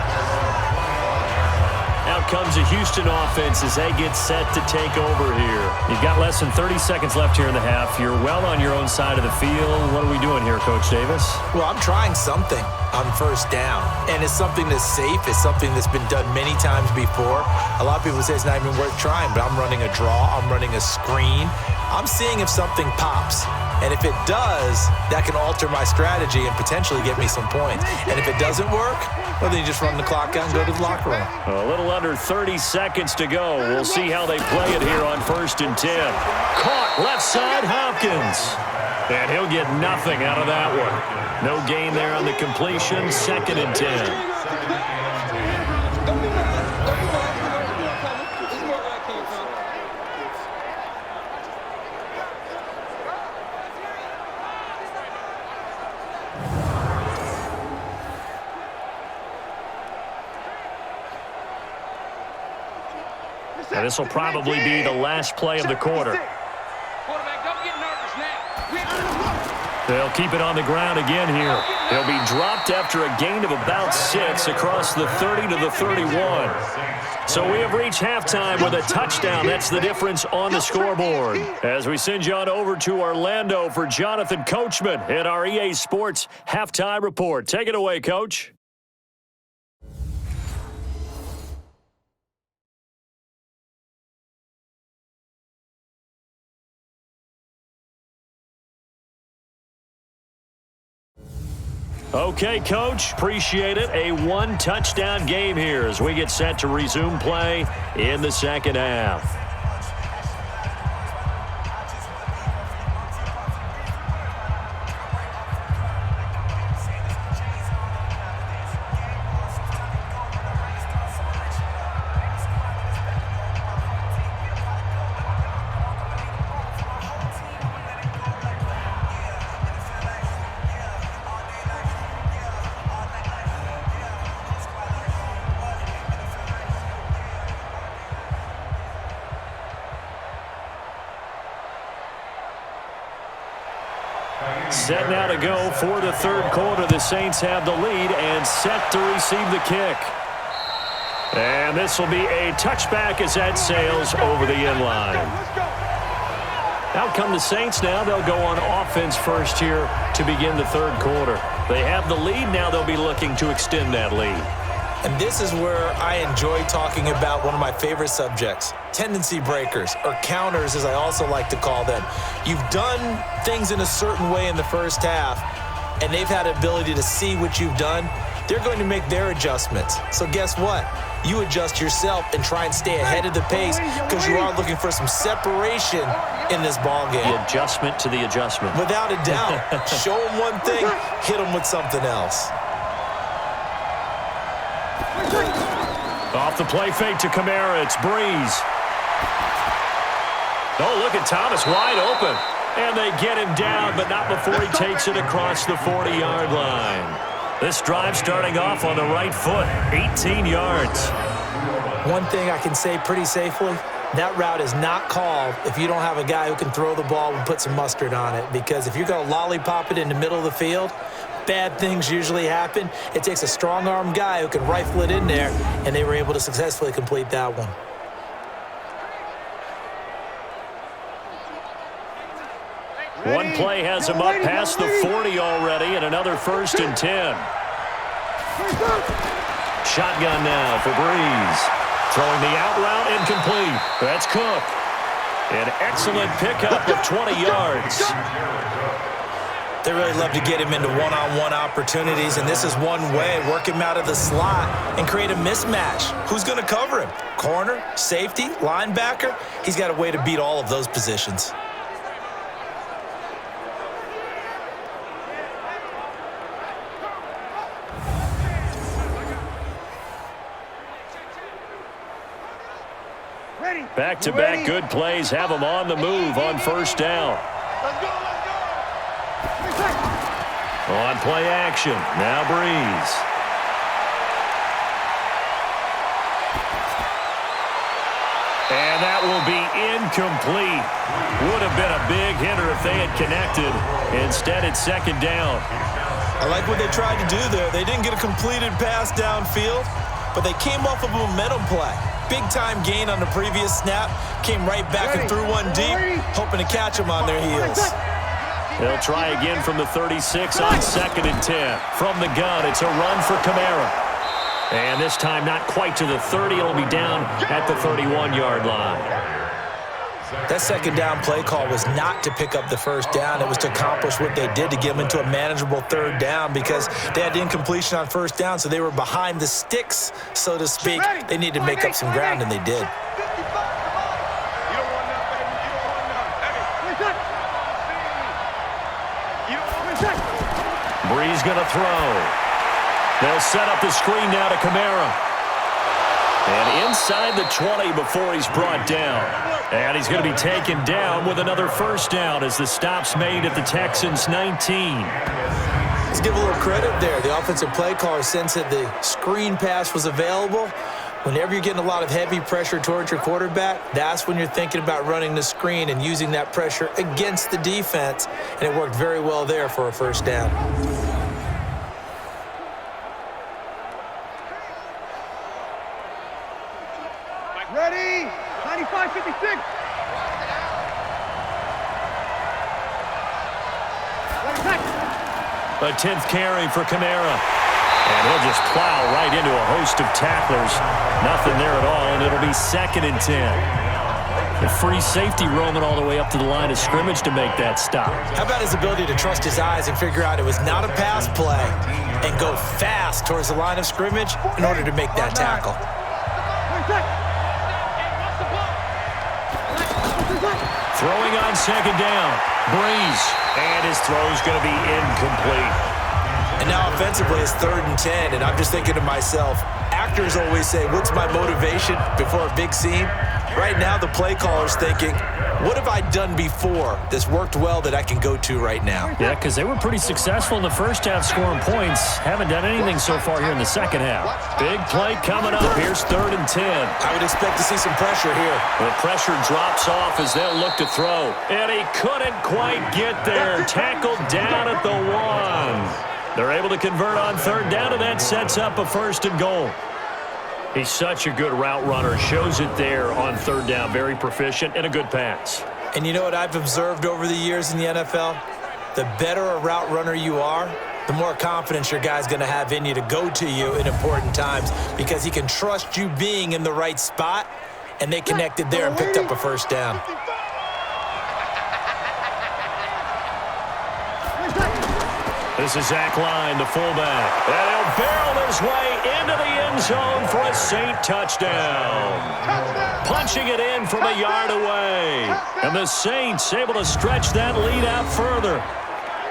Out comes the Houston offense as they get set to take over here. You've got less than 30 seconds left here in the half. You're well on your own side of the field. What are we doing here, Coach Davis? Well, I'm trying something on first down, and it's something that's safe. It's something that's been done many times before. A lot of people say it's not even worth trying, but I'm running a draw. I'm running a screen. I'm seeing if something pops. And if it does, that can alter my strategy and potentially get me some points. And if it doesn't work, well, then you just run the clock out and go to the locker room. A little under 30 seconds to go. We'll see how they play it here on 1st and 10. Caught left side, Hopkins. And he'll get nothing out of that one. No gain there on the completion. 2nd and 10. Now, this will probably be the last play of the quarter. Quarterback, don't get nervous now. They'll keep it on the ground again here. He'll be dropped after a gain of about 6 across the 30 to the 31. So we have reached halftime with a touchdown. That's the difference on the scoreboard. As we send you on over to Orlando for Jonathan Coachman in our EA Sports Halftime Report. Take it away, Coach. Okay, Coach, appreciate it. A one-touchdown game here as we get set to resume play in the second half. Set now to go for the third quarter. The Saints have the lead and set to receive the kick. And this will be a touchback as that sails over the end line. Out come the Saints now. They'll go on offense first here to begin the third quarter. They have the lead. Now they'll be looking to extend that lead. And this is where I enjoy talking about one of my favorite subjects, tendency breakers, or counters as I also like to call them. You've done things in a certain way in the first half, and they've had the ability to see what you've done. They're going to make their adjustments. So guess what? You adjust yourself and try and stay ahead of the pace because you are looking for some separation in this ball game. The adjustment to the adjustment. Without a doubt. Show them one thing, hit them with something else. Off the play fake to Kamara, it's Breeze. Oh, look at Thomas wide open. And they get him down, but not before he takes it across the 40-yard line. This drive starting off on the right foot, 18 yards. One thing I can say pretty safely, that route is not called if you don't have a guy who can throw the ball and put some mustard on it. Because if you're going to lollipop it in the middle of the field, bad things usually happen. It takes a strong-arm guy who can rifle it in there, and they were able to successfully complete that one. One play has him up past the 40 already, and another 1st and 10. Shotgun now for Breeze. Throwing the out route incomplete. That's Cook. An excellent pickup of 20 yards. They really love to get him into one-on-one opportunities, and this is one way, work him out of the slot and create a mismatch. Who's going to cover him? Corner, safety, linebacker? He's got a way to beat all of those positions. Back-to-back good plays have him on the move on first down. On play action, now Breeze. And that will be incomplete. Would have been a big hitter if they had connected. Instead, it's second down. I like what they tried to do there. They didn't get a completed pass downfield, but they came off of a momentum play. Big-time gain on the previous snap. Came right back and threw one deep, hoping to catch them on their heels. They'll try again from the 36 on 2nd and 10. From the gun, it's a run for Kamara. And this time not quite to the 30. It'll be down at the 31-yard line. That second down play call was not to pick up the first down. It was to accomplish what they did to get them into a manageable third down because they had incompletion on first down, so they were behind the sticks, so to speak. They needed to make up some ground, and they did. Breeze going to throw. They'll set up the screen now to Kamara. And inside the 20 before he's brought down. And he's going to be taken down with another first down as the stop's made at the Texans' 19. Let's give a little credit there. The offensive play caller sensed that the screen pass was available. Whenever you're getting a lot of heavy pressure towards your quarterback, that's when you're thinking about running the screen and using that pressure against the defense. And it worked very well there for a first down. Ready? 95-56. A 10th carry for Kamara. And he'll just plow right into a host of tacklers. Nothing there at all, and it'll be 2nd and 10. The free safety roaming all the way up to the line of scrimmage to make that stop. How about his ability to trust his eyes and figure out it was not a pass play and go fast towards the line of scrimmage in order to make that tackle? Throwing on 2nd down. Breeze. And his throw's going to be incomplete. And now offensively it's 3rd and 10, and I'm just thinking to myself, actors always say, what's my motivation before a big scene? Right now the play caller's thinking, what have I done before that's worked well that I can go to right now? Yeah, because they were pretty successful in the first half scoring points. Haven't done anything so far here in the second half. Big play coming up. Here's 3rd and 10. I would expect to see some pressure here. The pressure drops off as they'll look to throw. And he couldn't quite get there. Tackled down at the 1. They're able to convert on 3rd down, and that sets up a 1st and goal. He's such a good route runner. Shows it there on 3rd down. Very proficient and a good pass. And you know what I've observed over the years in the NFL? The better a route runner you are, the more confidence your guy's going to have in you to go to you in important times because he can trust you being in the right spot, and they connected there and picked up a 1st down. This is Zach Line, the fullback. And he'll barrel his way into the end zone for a Saint touchdown. Punching it in from a yard away. And the Saints able to stretch that lead out further.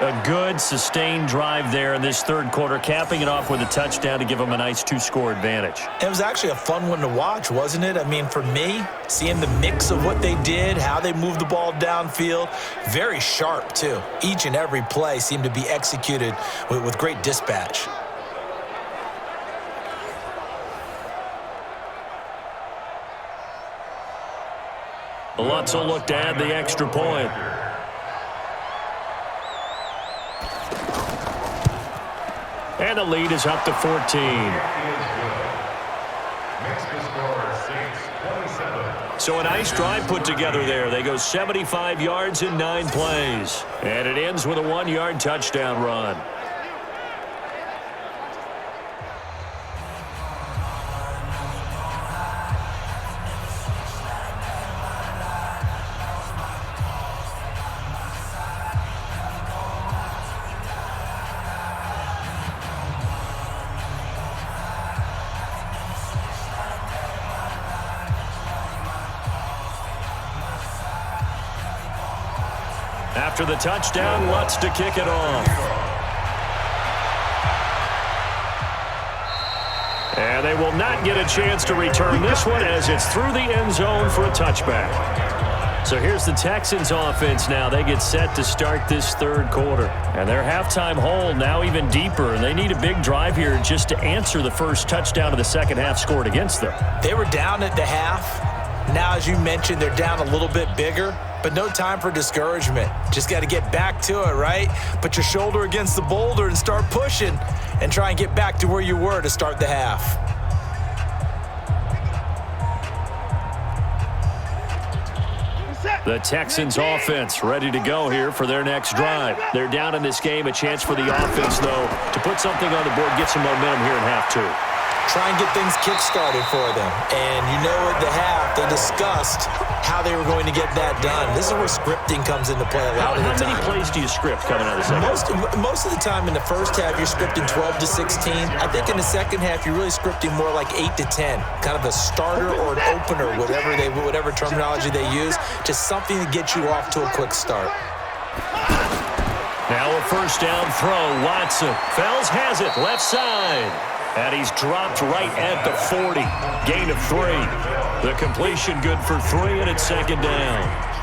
A good, sustained drive there in this 3rd quarter, capping it off with a touchdown to give them a nice 2-score advantage. It was actually a fun one to watch, wasn't it? I mean, for me, seeing the mix of what they did, how they moved the ball downfield, very sharp, too. Each and every play seemed to be executed with great dispatch. Lutz will look to add the extra point. And the lead is up to 14. So a nice drive put together there. They go 75 yards in 9 plays. And it ends with a 1-yard touchdown run. After the touchdown, Lutz to kick it off. And they will not get a chance to return this one as it's through the end zone for a touchback. So here's the Texans offense now. They get set to start this third quarter. And their halftime hole now even deeper. And they need a big drive here just to answer the first touchdown of the second half scored against them. They were down at the half. Now, as you mentioned, they're down a little bit bigger. But no time for discouragement. Just got to get back to it, right? Put your shoulder against the boulder and start pushing. And try and get back to where you were to start the half. The Texans offense ready to go here for their next drive. They're down in this game. A chance for the offense, though, to put something on the board, get some momentum here in half two. Try and get things kick-started for them. And you know at the half, they discussed how they were going to get that done. This is where scripting comes into play a lot of the time. How many plays do you script coming out of the second half? Most of the time in the first half, you're scripting 12 to 16. I think in the second half, you're really scripting more like 8 to 10. Kind of a starter or an opener, whatever terminology they use. Just something to get you off to a quick start. Now a first down throw. Watson. Fells has it. Left side. And he's dropped right at the 40. Gain of 3. The completion good for 3, and it's second down.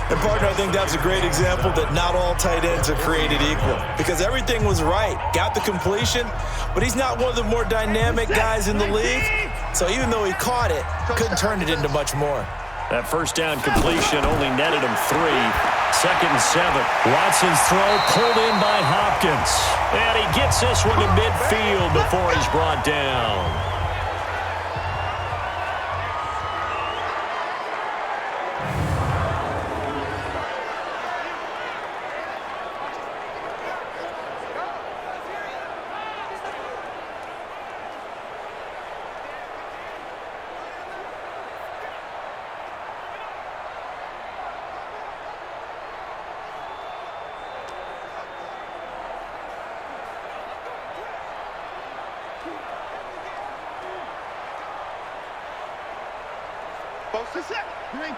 And, partner, I think that's a great example that not all tight ends are created equal. Because everything was right. Got the completion, but he's not one of the more dynamic guys in the league. So even though he caught it, couldn't turn it into much more. That first down completion only netted him 3. Second and 7. Watson's throw pulled in by Hopkins. And he gets this one to midfield before he's brought down.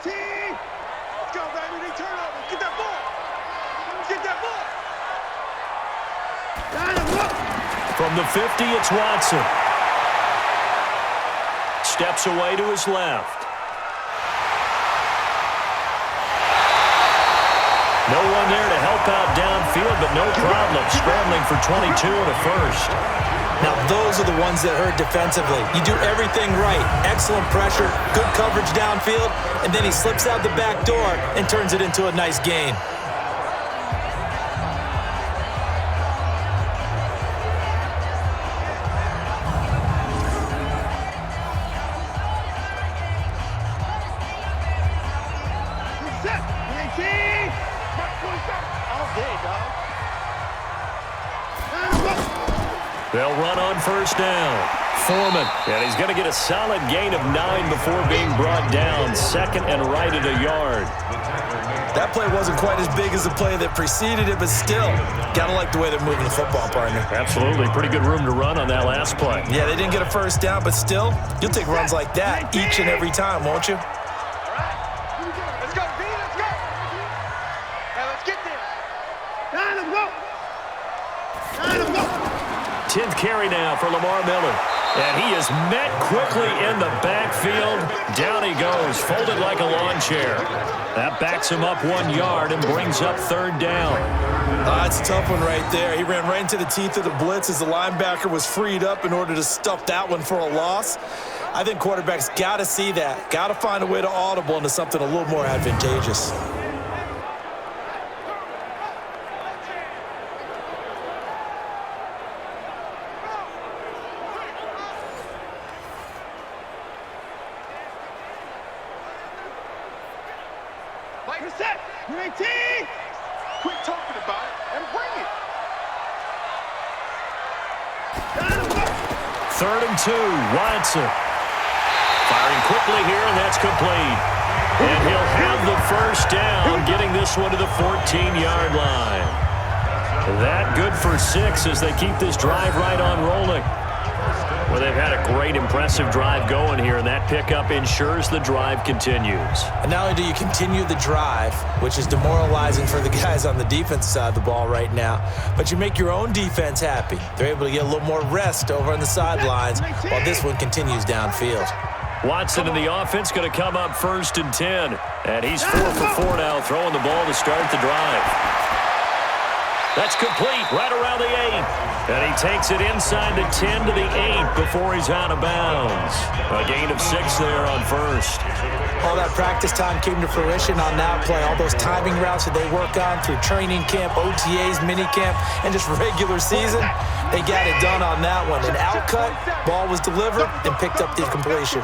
Let's go, baby. They turn over. Get that ball. Get that ball. From the 50, it's Watson. Steps away to his left. No one there to help out downfield, but no problem. Scrambling for 22 and a first. Now, those are the ones that hurt defensively. You do everything right. Excellent pressure, good coverage downfield, and then he slips out the back door and turns it into a nice gain. They'll run on first down. Foreman, and he's going to get a solid gain of 9 before being brought down. Second and right at a yard. That play wasn't quite as big as the play that preceded it, but still, got to like the way they're moving the football, partner. Absolutely. Pretty good room to run on that last play. Yeah, they didn't get a first down, but still, you'll take runs like that each and every time, won't you? Let's go, B. Let's go. Now let's get there. Let's go. Let's go. 10th carry now for Lamar Miller. And he is met quickly in the backfield. Down he goes, folded like a lawn chair. That backs him up 1 yard and brings up third down. That's a tough one right there. He ran right into the teeth of the blitz as the linebacker was freed up in order to stuff that one for a loss. I think quarterbacks got to see that. Got to find a way to audible into something a little more advantageous. You're set. You're 18. Quit talking about it and bring it. Third and 2, Watson. Firing quickly here, and that's complete. And he'll have the first down, getting this one to the 14-yard line. That good for 6 as they keep this drive right on rolling. Well, they've had a great, impressive drive going here, and that pickup ensures the drive continues. And not only do you continue the drive, which is demoralizing for the guys on the defense side of the ball right now, but you make your own defense happy. They're able to get a little more rest over on the sidelines while this one continues downfield. Watson in the offense going to come up 1st and 10. And he's 4 for 4 now, throwing the ball to start the drive. That's complete right around the 8. And he takes it inside the 10 to the 8 before he's out of bounds. A gain of 6 there on 1st. All that practice time came to fruition on that play. All those timing routes that they work on through training camp, OTAs, minicamp, and just regular season, they got it done on that one. An outcut, ball was delivered, and picked up the completion.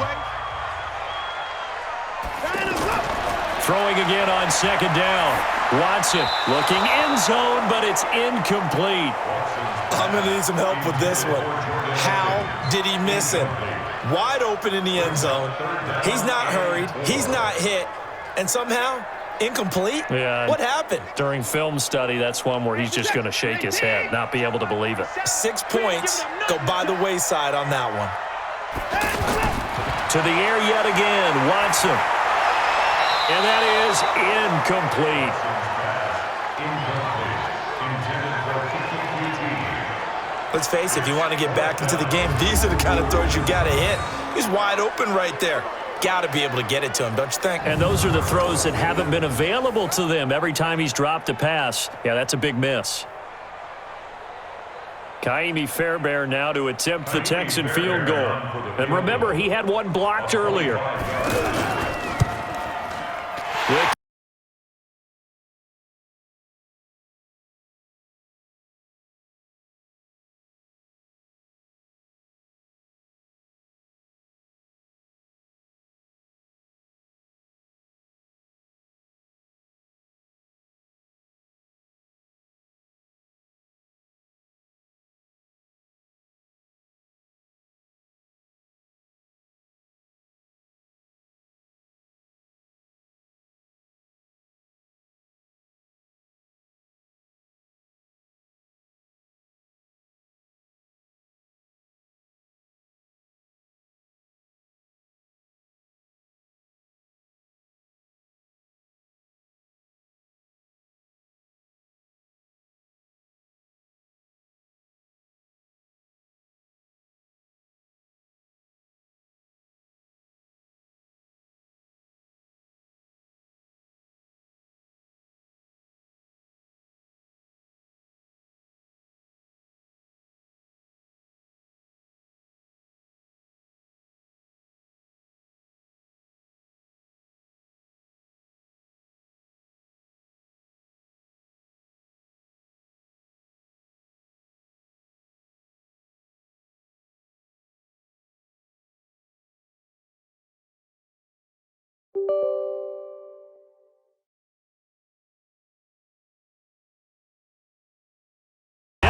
Throwing again on 2nd down. Watson looking end zone, but it's incomplete. I'm going to need some help with this one. How did he miss him? Wide open in the end zone. He's not hurried. He's not hit. And somehow, incomplete? Yeah. What happened? During film study, that's one where he's just going to shake his head, not be able to believe it. 6 points go by the wayside on that one. To the air yet again, Watson. And that is incomplete. Let's face it, if you want to get back into the game, these are the kind of throws you got to hit. He's wide open right there. Got to be able to get it to him, don't you think? And those are the throws that haven't been available to them every time he's dropped a pass. Yeah, that's a big miss. Kaimi Fairbairn now to attempt the Texan field goal. And remember, he had one blocked earlier.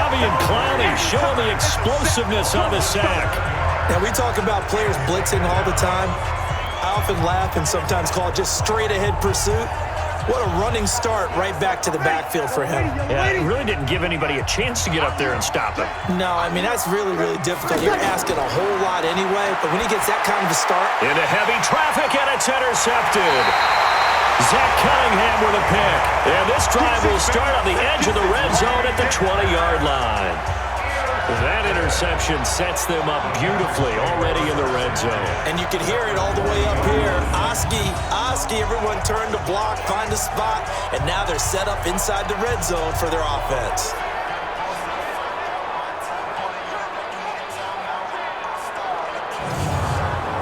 And Clowney showing the explosiveness on the sack. Now, we talk about players blitzing all the time. I often laugh and sometimes call it just straight-ahead pursuit. What a running start right back to the backfield for him. Yeah, it really didn't give anybody a chance to get up there and stop him. No, I mean, that's really, really difficult. You're asking a whole lot anyway, but when he gets that kind of a start. Into heavy traffic, and it's intercepted. Zach Cunningham with a pick. And this drive will start on the edge of the red zone at the 20-yard line. That interception sets them up beautifully already in the red zone. And you can hear it all the way up here. Oski, everyone turned to block, find a spot, and now they're set up inside the red zone for their offense.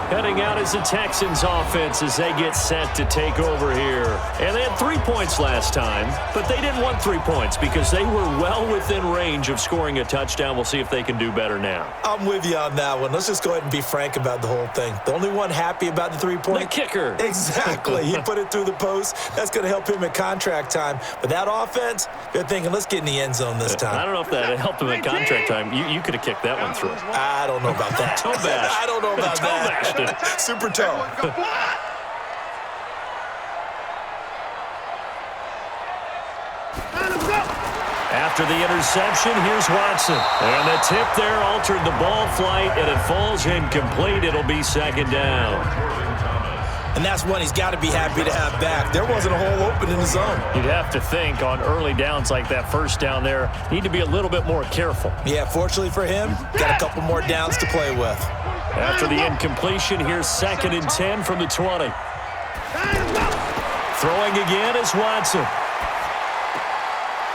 Heading out is the Texans offense as they get set to take over here. And they had 3 points last time, but they didn't want 3 points because they were well within range of scoring a touchdown. We'll see if they can do better now. I'm with you on that one. Let's just go ahead and be frank about the whole thing. The only one happy about the 3-point. The kicker. Exactly. He put it through the post. That's going to help him at contract time. But that offense, they're thinking, let's get in the end zone this time. I don't know if that helped him at contract time. You could have kicked that one through. I don't know about that. Toe bash. I don't know about that. Super toe. After the interception, here's Watson. And the tip there altered the ball flight, and it falls incomplete. It'll be second down. And that's one he's got to be happy to have back. There wasn't a hole open in the zone. You'd have to think on early downs like that first down there, need to be a little bit more careful. Yeah, fortunately for him, got a couple more downs to play with. After the incompletion, here's 2nd and 10 from the 20. Throwing again is Watson.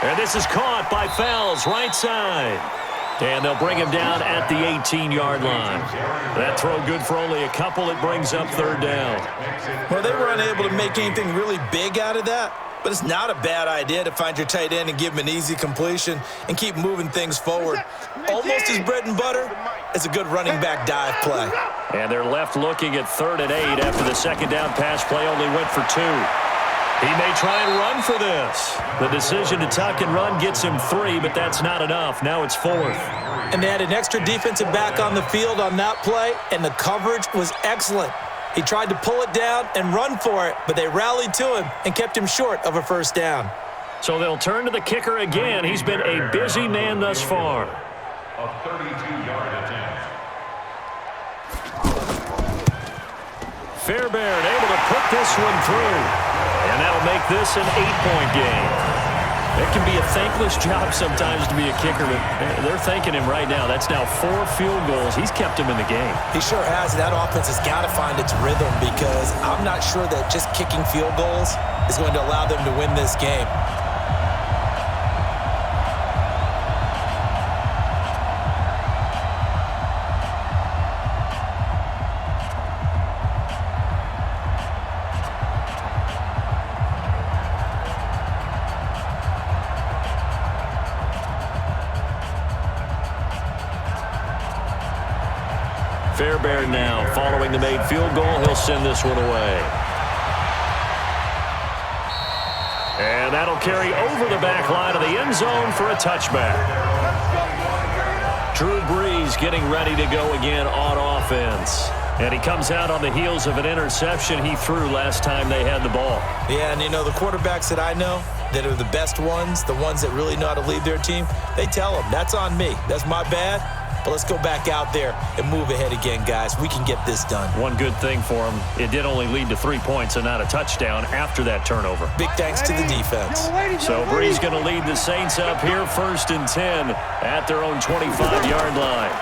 And this is caught by Fells, right side. And they'll bring him down at the 18-yard line. That throw good for only a couple. It brings up 3rd down. Well, they were unable to make anything really big out of that, but it's not a bad idea to find your tight end and give him an easy completion and keep moving things forward. Almost his bread and butter is a good running back dive play. And they're left looking at 3rd and 8 after the second down pass play only went for 2. He may try and run for this. The decision to tuck and run gets him 3, but that's not enough. Now it's 4th. And they had an extra defensive back on the field on that play, and the coverage was excellent. He tried to pull it down and run for it, but they rallied to him and kept him short of a first down. So they'll turn to the kicker again. He's been a busy man thus far. A 32-yard attempt. Fairbairn able to put this one through. And that'll make this an 8-point game. It can be a thankless job sometimes to be a kicker, but they're thanking him right now. That's now 4 field goals. He's kept him in the game. He sure has. That offense has got to find its rhythm because I'm not sure that just kicking field goals is going to allow them to win this game. Fairbairn now following the made field goal. He'll send this one away. And that'll carry over the back line of the end zone for a touchback. Drew Brees getting ready to go again on offense. And he comes out on the heels of an interception he threw last time they had the ball. Yeah, and you know, the quarterbacks that I know that are the best ones, the ones that really know how to lead their team, they tell them, that's on me. That's my bad. But let's go back out there and move ahead again, guys. We can get this done. One good thing for him, it did only lead to 3 points and not a touchdown after that turnover. Big thanks to the defense. So Brees going to lead the Saints up here 1st and 10 at their own 25-yard line.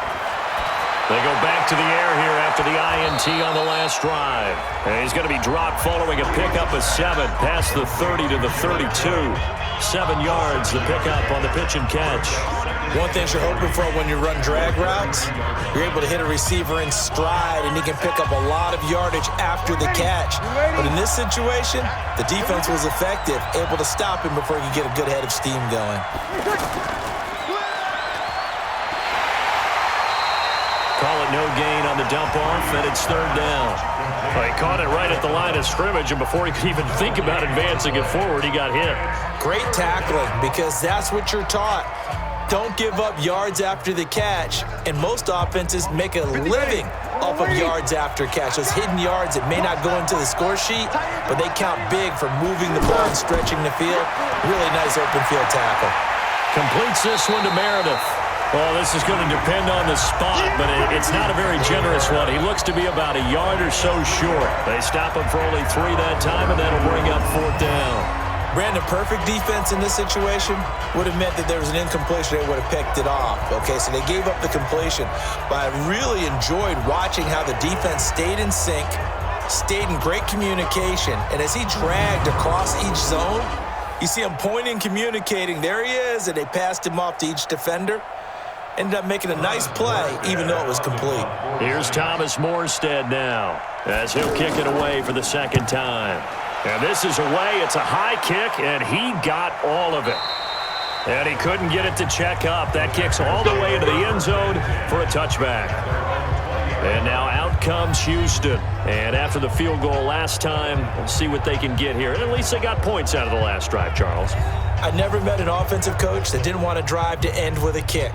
They go back to the air here after the INT on the last drive. And he's going to be dropped following a pickup of 7 past the 30 to the 32. 7 yards, the pickup on the pitch and catch. One thing you're hoping for when you run drag routes, you're able to hit a receiver in stride, and he can pick up a lot of yardage after the catch. But in this situation, the defense was effective, able to stop him before he could get a good head of steam going. Call it no gain on the dump off, and it's 3rd down. Well, he caught it right at the line of scrimmage, and before he could even think about advancing it forward, he got hit. Great tackling, because that's what you're taught. Don't give up yards after the catch, and most offenses make a living off of yards after catch. Those hidden yards that may not go into the score sheet, but they count big for moving the ball and stretching the field. Really nice open field tackle. Completes this one to Meredith. Well, this is going to depend on the spot, but it's not a very generous one. He looks to be about a yard or so short. They stop him for only 3 that time, and that'll bring up 4th down. Brandon, perfect defense in this situation would have meant that there was an incompletion. They would have picked it off. Okay, so they gave up the completion. But I really enjoyed watching how the defense stayed in sync, stayed in great communication, and as he dragged across each zone, you see him pointing, communicating. There he is, and they passed him off to each defender. Ended up making a nice play, even though it was complete. Here's Thomas Morstead now, as he'll kick it away for the 2nd time. And this is away. It's a high kick, and he got all of it. And he couldn't get it to check up. That kicks all the way into the end zone for a touchback. And now out comes Houston. And after the field goal last time, we'll see what they can get here. And at least they got points out of the last drive, Charles. I never met an offensive coach that didn't want to drive to end with a kick.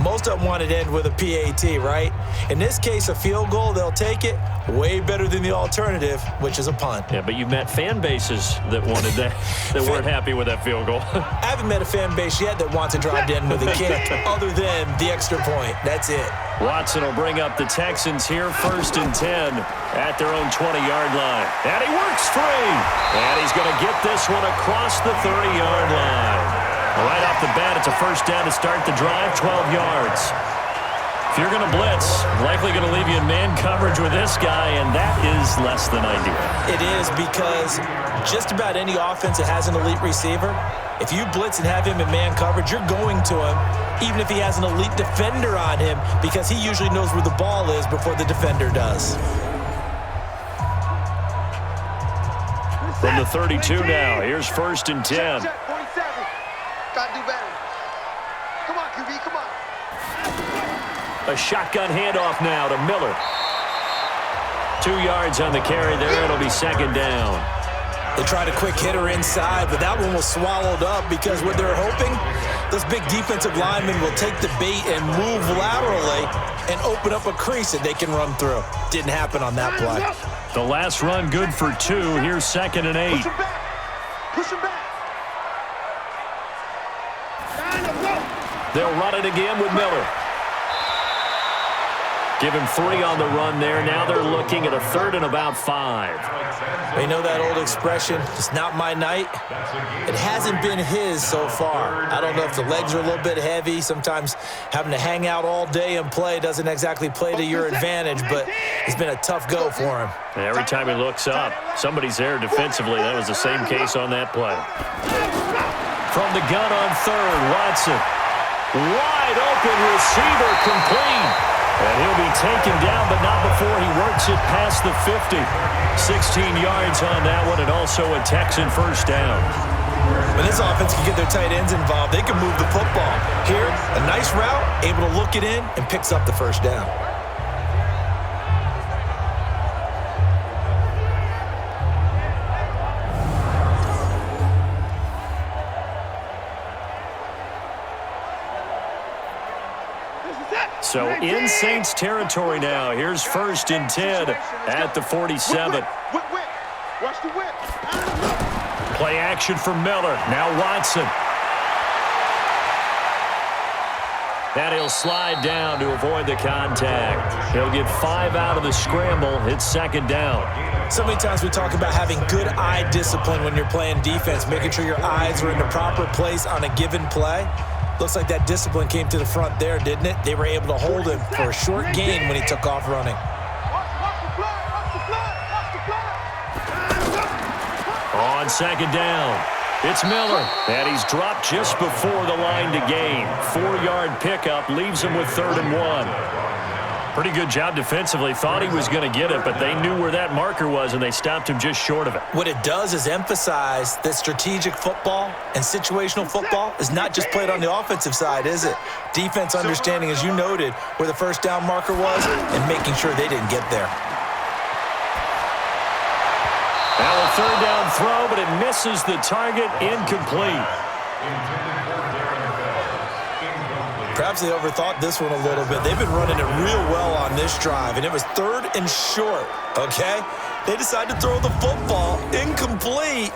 Most of them want it end with a PAT, right? In this case, a field goal, they'll take it. Way better than the alternative, which is a punt. Yeah, but you've met fan bases that wanted that, that weren't happy with that field goal. I haven't met a fan base yet that wants to drive in with a kick other than the extra point. That's it. Watson will bring up the Texans here, 1st and 10 at their own 20-yard line. And he works free. And he's going to get this one across the 30-yard line. Right off the bat, it's a 1st down to start the drive, 12 yards. If you're going to blitz, likely going to leave you in man coverage with this guy, and that is less than ideal. It is, because just about any offense that has an elite receiver, if you blitz and have him in man coverage, you're going to him, even if he has an elite defender on him, because he usually knows where the ball is before the defender does. From the 32 now, here's 1st and 10. 47. Gotta do better. Come on, QB, come on. A shotgun handoff now to Miller. 2 yards on the carry there. It'll be 2nd down. They tried a quick hitter inside, but that one was swallowed up because what they're hoping, those big defensive linemen will take the bait and move laterally and open up a crease that they can run through. Didn't happen on that play. The last run good for 2. Here's 2nd and 8. Push him back. Push him back. They'll run it again with Miller. Give him 3 on the run there. Now they're looking at a 3rd and about 5. You know that old expression, it's not my night? It hasn't been his so far. I don't know if the legs are a little bit heavy. Sometimes having to hang out all day and play doesn't exactly play to your advantage, but it's been a tough go for him. And every time he looks up, somebody's there defensively. That was the same case on that play. From the gun on 3rd, Watson. Wide open receiver, complete. And he'll be taken down, but not before he works it past the 50. 16 yards on that one, and also a Texan 1st down. When this offense can get their tight ends involved, they can move the football. Here, a nice route, able to look it in, and picks up the 1st down. So in Saints territory now. Here's 1st and 10 at the 47. Whip. Watch the whip. Play action for Miller. Now Watson. And he'll slide down to avoid the contact. He'll get 5 out of the scramble. It's 2nd down. So many times we talk about having good eye discipline when you're playing defense, making sure your eyes are in the proper place on a given play. Looks like that discipline came to the front there, didn't it? They were able to hold him for a short gain when he took off running. On 2nd down, it's Miller. And he's dropped just before the line to gain. 4-yard pickup leaves him with 3rd and 1. Pretty good job defensively. Thought he was going to get it, but they knew where that marker was, and they stopped him just short of it. What it does is emphasize that strategic football and situational football is not just played on the offensive side, is it? Defense understanding, as you noted, where the 1st down marker was and making sure they didn't get there. Now a 3rd down throw, but it misses the target. Incomplete. Perhaps they overthought this one a little bit. They've been running it real well on this drive, and it was 3rd and short, okay? They decided to throw the football. Incomplete.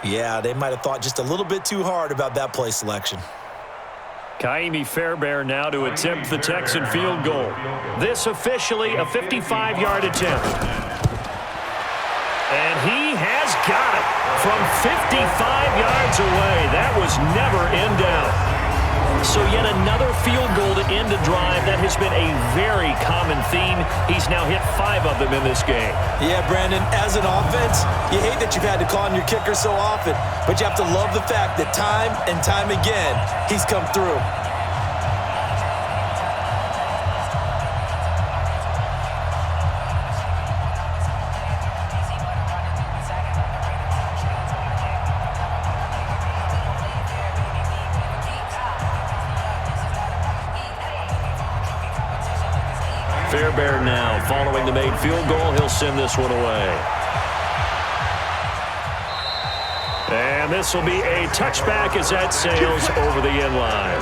Yeah, they might have thought just a little bit too hard about that play selection. Kaimi Fairbairn now to attempt the Texan field goal. This officially a 55-yard attempt. And he has got it from 55 yards away. That was never in doubt. So yet another field goal to end a drive. That has been a very common theme. He's now hit 5 of them in this game. Yeah, Brandon, as an offense, you hate that you've had to call on your kicker so often, but you have to love the fact that time and time again, he's come through. Fairbairn now, following the made field goal, he'll send this one away. And this will be a touchback as that sails over the end line.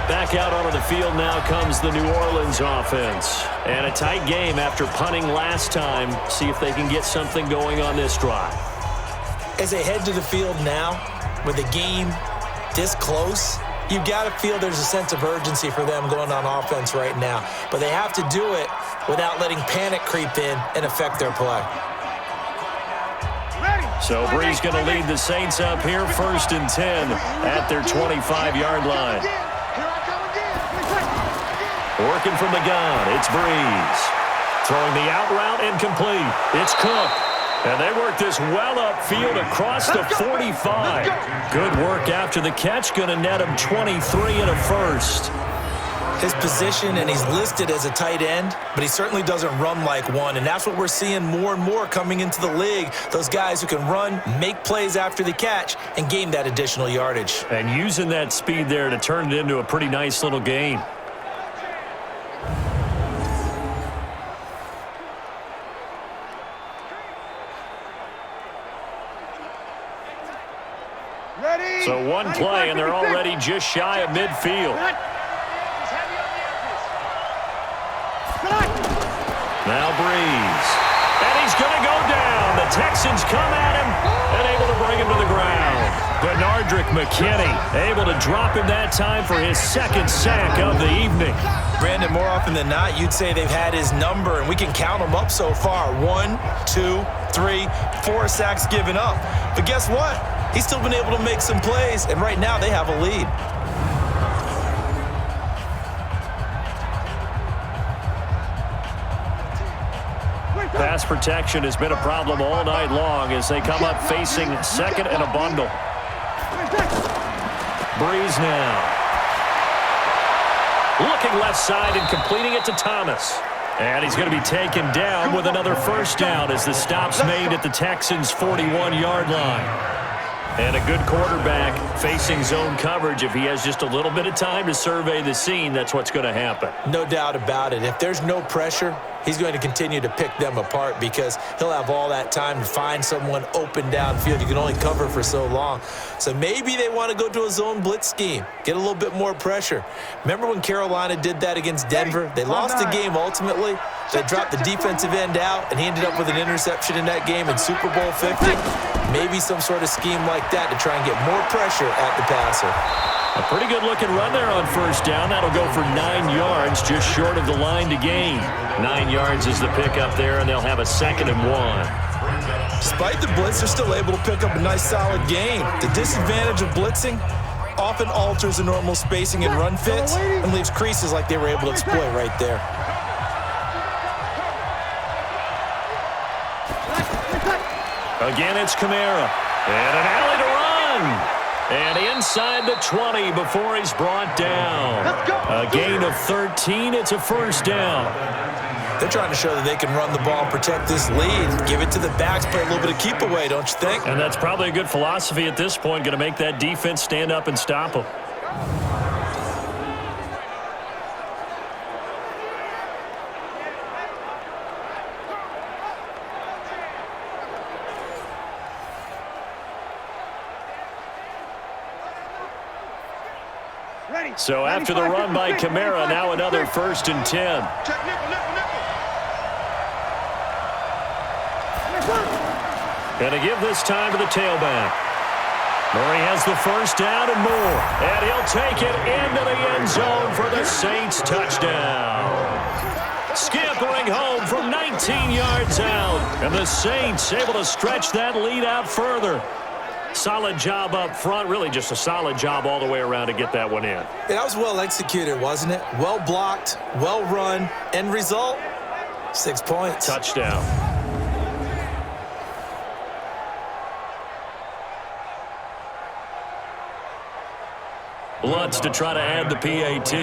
Back out onto the field now comes the New Orleans offense. And a tight game after punting last time. See if they can get something going on this drive. As they head to the field now, with the game this close, you've got to feel there's a sense of urgency for them going on offense right now. But they have to do it without letting panic creep in and affect their play. So Brees going to lead the Saints up here, 1st and 10 at their 25-yard line. Working from the gun, it's Brees. Throwing the out route incomplete. It's Cook. And they work this well upfield across the 45. Good work after the catch. Going to net him 23 and a first. His position, and he's listed as a tight end, but he certainly doesn't run like one, and that's what we're seeing more and more coming into the league. Those guys who can run, make plays after the catch, and gain that additional yardage. And using that speed there to turn it into a pretty nice little gain. So one play, and they're already just shy of midfield. Now Brees. And he's going to go down. The Texans come at him and able to bring him to the ground. Bernardrick McKinney able to drop him that time for his 2nd sack of the evening. Brandon, more often than not, you'd say they've had his number, and we can count them up so far. 1, 2, 3, 4 sacks given up. But guess what? He's still been able to make some plays, and right now they have a lead. Pass protection has been a problem all night long as they come up facing 2nd and a bundle. Brees now. Looking left side and completing it to Thomas. And he's going to be taken down with another 1st down as the stop's made at the Texans' 41-yard line. And a good quarterback facing zone coverage. If he has just a little bit of time to survey the scene, that's what's going to happen. No doubt about it. If there's no pressure, he's going to continue to pick them apart because he'll have all that time to find someone open downfield. You can only cover for so long. So maybe they want to go to a zone blitz scheme, get a little bit more pressure. Remember when Carolina did that against Denver? They lost the game ultimately. They dropped the defensive end out, and he ended up with an interception in that game in Super Bowl 50. Maybe some sort of scheme like that to try and get more pressure at the passer. A pretty good-looking run there on 1st down. That'll go for 9 yards, just short of the line to gain. 9 yards is the pickup there, and they'll have a 2nd and 1. Despite the blitz, they're still able to pick up a nice, solid gain. The disadvantage of blitzing often alters the normal spacing and run fits and leaves creases like they were able to exploit right there. Again, it's Kamara. And an alley to run. And inside the 20 before he's brought down. A gain of 13. It's a 1st down. They're trying to show that they can run the ball and protect this lead. Give it to the backs, play a little bit of keep away, don't you think? And that's probably a good philosophy at this point. Going to make that defense stand up and stop them. So after the run by Kamara, now another 1st and 10. Going to give this time to the tailback. Murray has the 1st down and more. And he'll take it into the end zone for the Saints touchdown. Scampering home from 19 yards out. And the Saints able to stretch that lead out further. Solid job up front. Really just a solid job all the way around to get that one in. Yeah, that was well executed, wasn't it? Well blocked, well run. End result, 6 points. Touchdown. Lutz to try to add the PAT.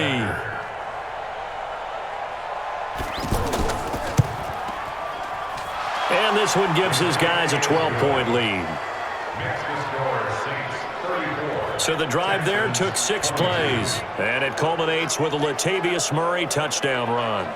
And this one gives his guys a 12-point lead. So the drive there took 6 plays, and it culminates with a Latavius Murray touchdown run.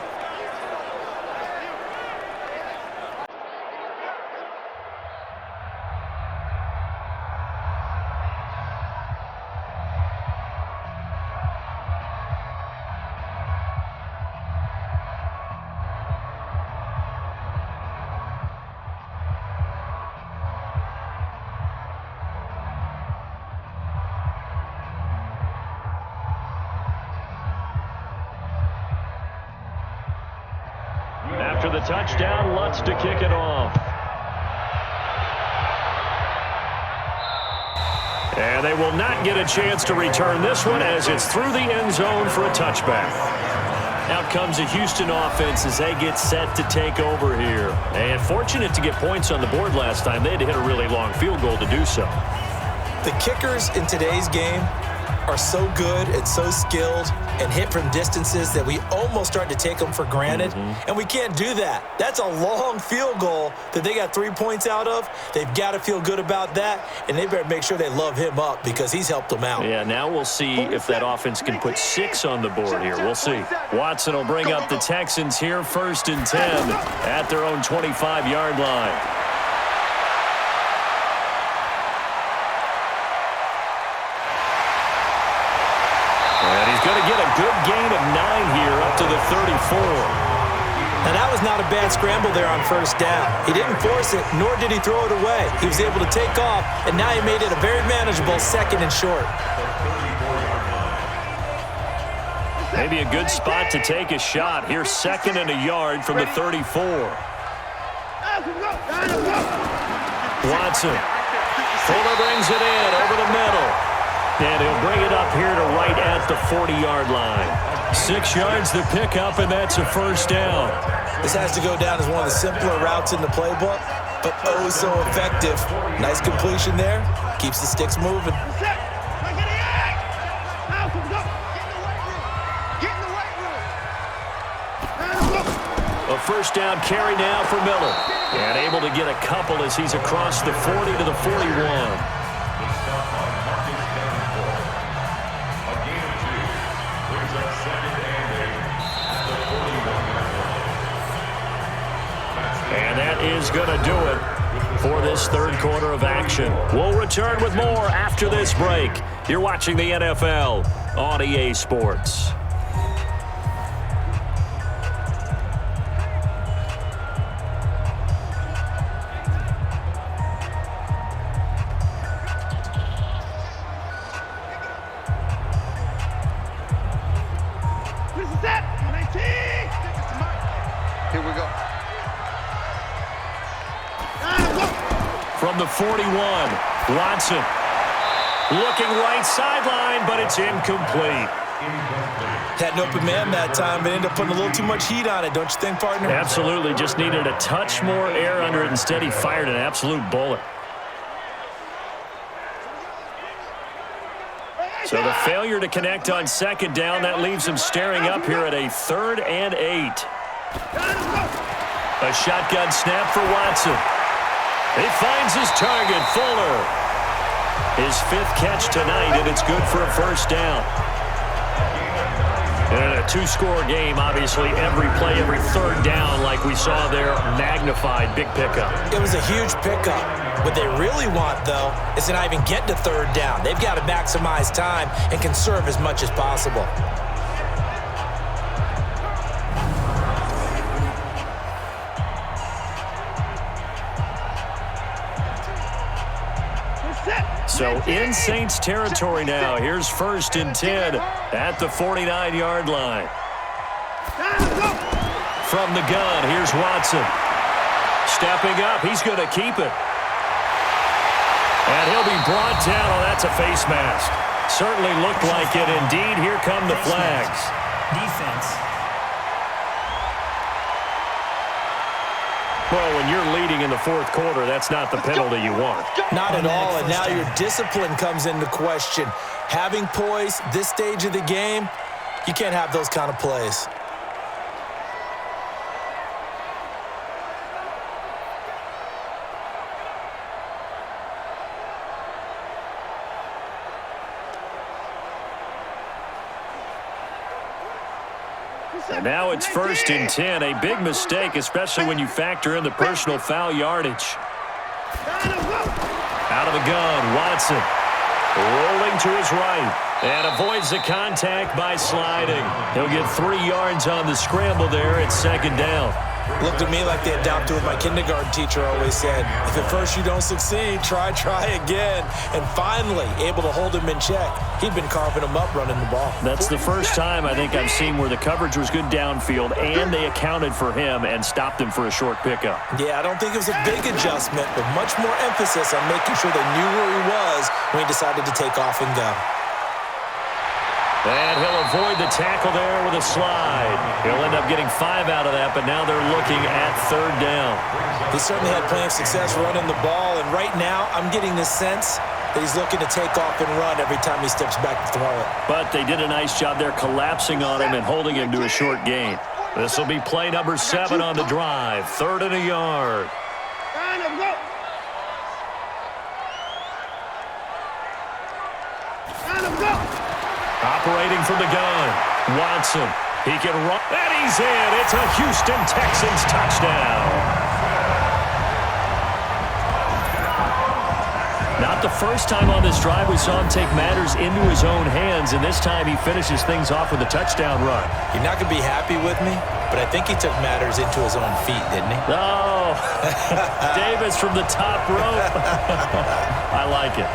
after the touchdown. Lutz to kick it off. And they will not get a chance to return this one as it's through the end zone for a touchback. Out comes the Houston offense as they get set to take over here. And fortunate to get points on the board last time. They had to hit a really long field goal to do so. The kickers in today's game are so good and so skilled and hit from distances that we almost start to take them for granted. And we can't do that. That's a long field goal that they got 3 points out of. They've got to feel good about that, and they better make sure they love him up because he's helped them out. Yeah, now we'll see if that offense can put 6 on the board here. We'll see. Watson will bring up the Texans here, 1st and 10 at their own 25-yard line. Going to get a good gain of 9 here up to the 34. Now, that was not a bad scramble there on 1st down. He didn't force it, nor did he throw it away. He was able to take off, and now he made it a very manageable 2nd and short. Maybe a good spot to take a shot. Here's 2nd and a yard from the 34. Watson. Fuller brings it in over the middle. And he'll bring it up here to right at the 40-yard line. 6 yards to pick up, and that's a 1st down. This has to go down as one of the simpler routes in the playbook, but oh so effective. Nice completion there. Keeps the sticks moving. A 1st down carry now for Miller. And able to get a couple as he's across the 40 to the 41. And that is going to do it for this 3rd quarter of action. We'll return with more after this break. You're watching the NFL on EA Sports. Here we go. From the 41, Watson looking right sideline, but it's incomplete. Had an open man that time, but ended up putting a little too much heat on it, don't you think, partner? Absolutely, just needed a touch more air under it. Instead, he fired an absolute bullet. So the failure to connect on 2nd down, that leaves him staring up here at a 3rd and 8. A shotgun snap for Watson. He finds his target, Fuller. His 5th catch tonight, and it's good for a 1st down. And in a 2-score game, obviously, every play, every 3rd down, like we saw there, magnified, big pickup. It was a huge pickup. What they really want, though, is to not even get to 3rd down. They've got to maximize time and conserve as much as possible. So in Saints territory now. Here's 1st and 10 at the 49-yard line. From the gun, here's Watson. Stepping up, he's going to keep it. And he'll be brought down. Oh, that's a face mask. Certainly looked like it. Indeed, here come the flags. Defense. Well, when you're leading in the 4th quarter, that's not the penalty you want. Not at all, and now your discipline comes into question. Having poise this stage of the game, you can't have those kind of plays. And now it's 1st and 10. A big mistake, especially when you factor in the personal foul yardage. Out of the gun, Watson. Rolling to his right. And avoids the contact by sliding. He'll get 3 yards on the scramble there at 2nd down. Looked at me like they adopted what my kindergarten teacher always said. If at first you don't succeed, try again. And finally, able to hold him in check. He'd been carving him up running the ball. That's the first time I think I've seen where the coverage was good downfield and they accounted for him and stopped him for a short pickup. Yeah, I don't think it was a big adjustment, but much more emphasis on making sure they knew where he was when he decided to take off and go. And he'll avoid the tackle there with a slide. He'll end up getting 5 out of that, but now they're looking at 3rd down. He certainly had plenty of success running the ball, and right now I'm getting the sense that he's looking to take off and run every time he steps back to throw it. But they did a nice job there collapsing on him and holding him to a short gain. This will be play number 7 on the drive. 3rd and a yard. Operating from the gun, Watson. He can run, and he's in. It's a Houston Texans touchdown. Not the first time on this drive we saw him take matters into his own hands, and this time he finishes things off with a touchdown run. You're not going to be happy with me, but I think he took matters into his own feet, didn't he? Oh, Davis from the top rope. I like it.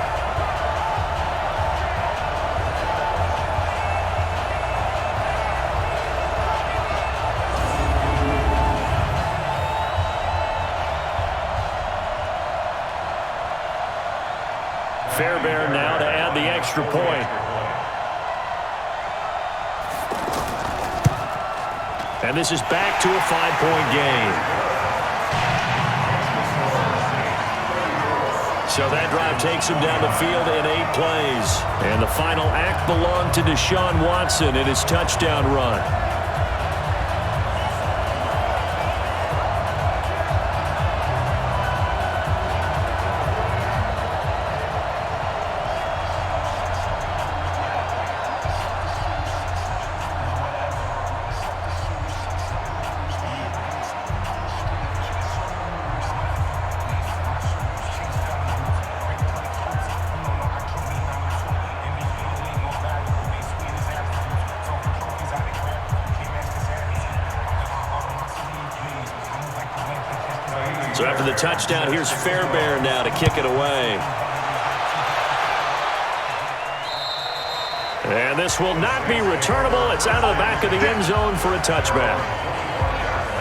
Fairbairn now to add the extra point. And this is back to a 5-point game. So that drive takes him down the field in 8 plays. And the final act belonged to Deshaun Watson in his touchdown run. So after the touchdown, here's Fairbairn now to kick it away. And this will not be returnable. It's out of the back of the end zone for a touchback.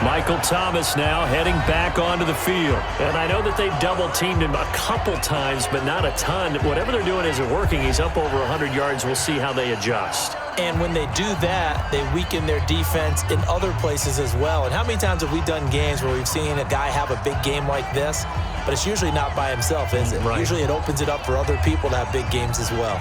Michael Thomas now heading back onto the field. And I know that they've double-teamed him a couple times, but not a ton. Whatever they're doing isn't working. He's up over 100 yards. We'll see how they adjust. And when they do that, they weaken their defense in other places as well. And how many times have we done games where we've seen a guy have a big game like this, but it's usually not by himself, is it? Right. Usually it opens it up for other people to have big games as well.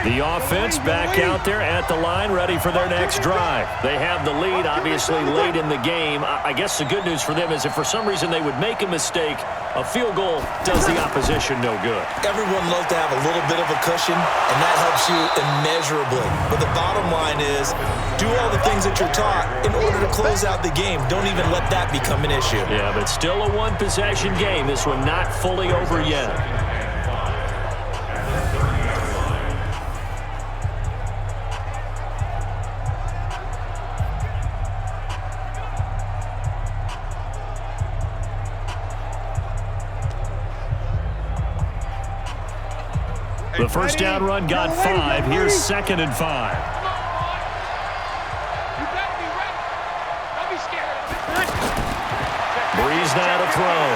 The offense back out there at the line, ready for their next drive. They have the lead, obviously, late in the game. I guess the good news for them is if for some reason they would make a mistake, a field goal does the opposition no good. Everyone loves to have a little bit of a cushion, and that helps you immeasurably. But the bottom line is, do all the things that you're taught in order to close out the game. Don't even let that become an issue. Yeah, but still a one-possession game. This one not fully over yet. The first down run got 5. Here's 2nd and 5. You better be ready. Don't be scared. Breeze now to throw.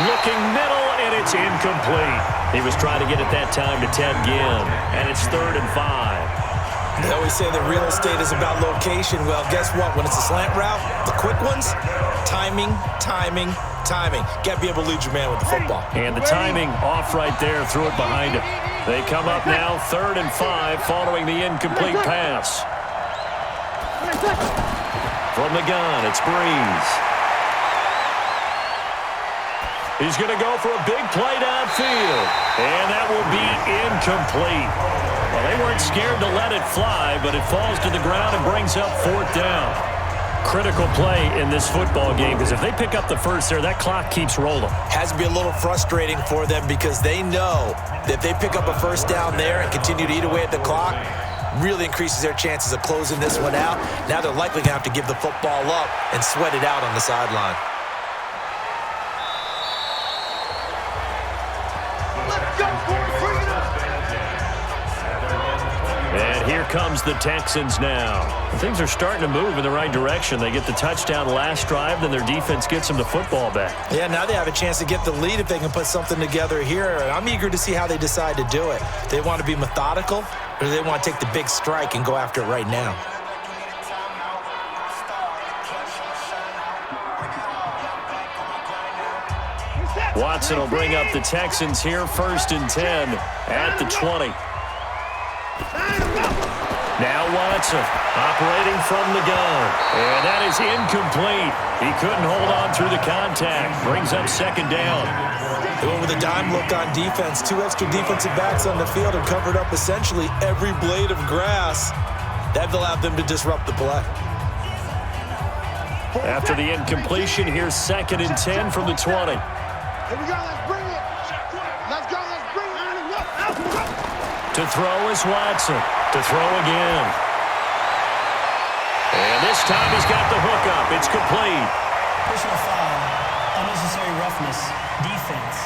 Looking middle, and it's incomplete. He was trying to get it that time to Ted Ginn, and it's 3rd and 5. They always say that real estate is about location. Well, guess what? When it's a slant route, the quick ones, timing. Got to be able to lead your man with the football. And the timing off right there, threw it behind him. They come up now 3rd and 5 following the incomplete pass. From the gun, it's Breeze. He's going to go for a big play downfield. And that will be incomplete. Well, they weren't scared to let it fly, but it falls to the ground and brings up 4th down. Critical play in this football game because if they pick up the first there, that clock keeps rolling. Has to be a little frustrating for them because they know that if they pick up a first down there and continue to eat away at the clock, really increases their chances of closing this one out. Now they're likely going to have to give the football up and sweat it out on the sideline. And here comes the Texans now. Things are starting to move in the right direction. They get the touchdown last drive, then their defense gets them the football back. Yeah, now they have a chance to get the lead if they can put something together here. And I'm eager to see how they decide to do it. They want to be methodical, or do they want to take the big strike and go after it right now? Watson will bring up the Texans here, 1st and 10 at the 20. Now Watson operating from the gun. And that is incomplete. He couldn't hold on through the contact. Brings up 2nd down. They went with a dime look on defense. 2 extra defensive backs on the field and covered up essentially every blade of grass. That allowed them to disrupt the play. After the incompletion, here's 2nd and 10 from the 20. Here we go, let's bring it. Let's go, let's bring it. To throw is Watson. To throw again. And this time he's got the hook up. It's complete. Personal foul. Unnecessary roughness. Defense.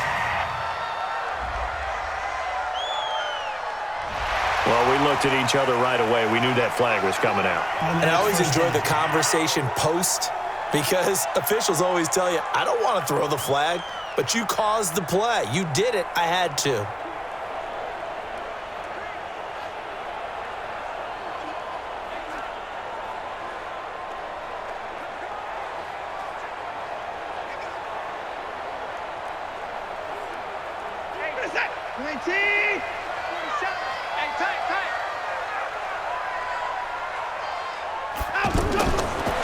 Well, we looked at each other right away. We knew that flag was coming out. And I always enjoy the conversation post because officials always tell you, I don't want to throw the flag, but you caused the play. You did it. I had to.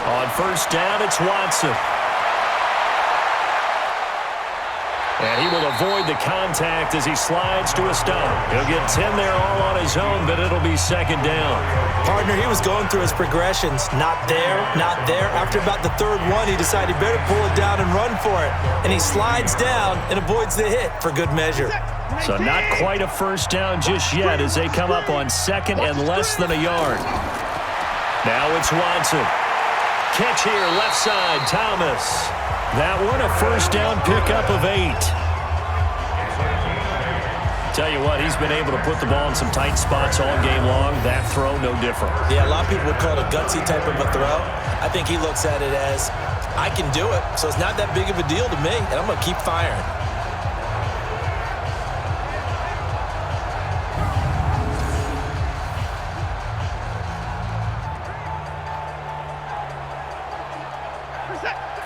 On 1st down, it's Watson. And he will avoid the contact as he slides to a stop. He'll get 10 there all on his own, but it'll be 2nd down. Partner, he was going through his progressions. Not there, not there. After about the 3rd one, he decided he better pull it down and run for it. And he slides down and avoids the hit for good measure. So not quite a 1st down just yet as they come up on 2nd and less than a yard. Now it's Watson. Catch here, left side, Thomas. That one a 1st down pickup of 8. Tell you what, he's been able to put the ball in some tight spots all game long. That throw, no different. Yeah, a lot of people would call it a gutsy type of a throw. I think he looks at it as, I can do it, so it's not that big of a deal to me, and I'm going to keep firing.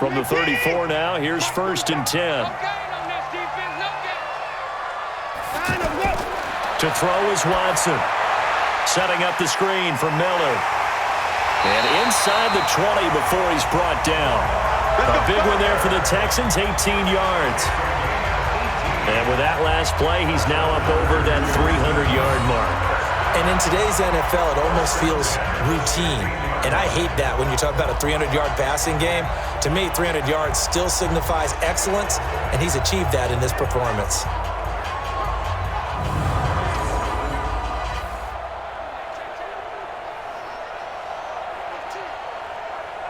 From the 34 now, here's 1st and 10. To throw is Watson. Setting up the screen for Miller. And inside the 20 before he's brought down. A big one there for the Texans, 18 yards. And with that last play, he's now up over that 300-yard mark. And in today's NFL, it almost feels routine. And I hate that when you talk about a 300-yard passing game. To me, 300 yards still signifies excellence, and he's achieved that in this performance.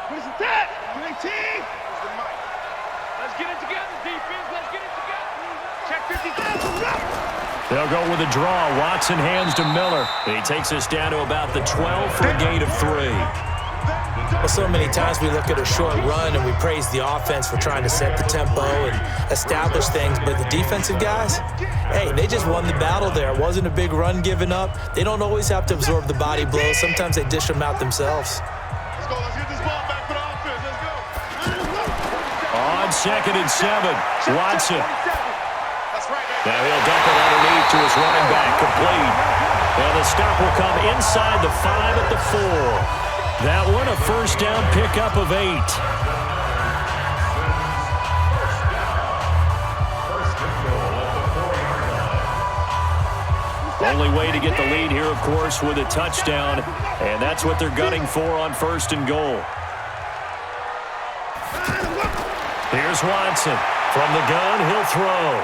Where's the tap? 19. Let's get it together, defense. Let's get it together. Check 50. They'll go with a draw. Watson hands to Miller. And he takes us down to about the 12 for a gain of 3. Well, so many times we look at a short run and we praise the offense for trying to set the tempo and establish things, but the defensive guys, hey, they just won the battle there. It wasn't a big run given up. They don't always have to absorb the body blows. Sometimes they dish them out themselves. Let's go. Let's get this ball back for the offense. Let's go. On 2nd and 7, Watson. That's right, man. Now he'll dump it underneath to his running back, complete. And the stop will come inside the 5 at the 4. That one a 1st down pickup of 8. Only way to get the lead here, of course, with a touchdown. And that's what they're gunning for on 1st and goal. Here's Watson. From the gun, he'll throw.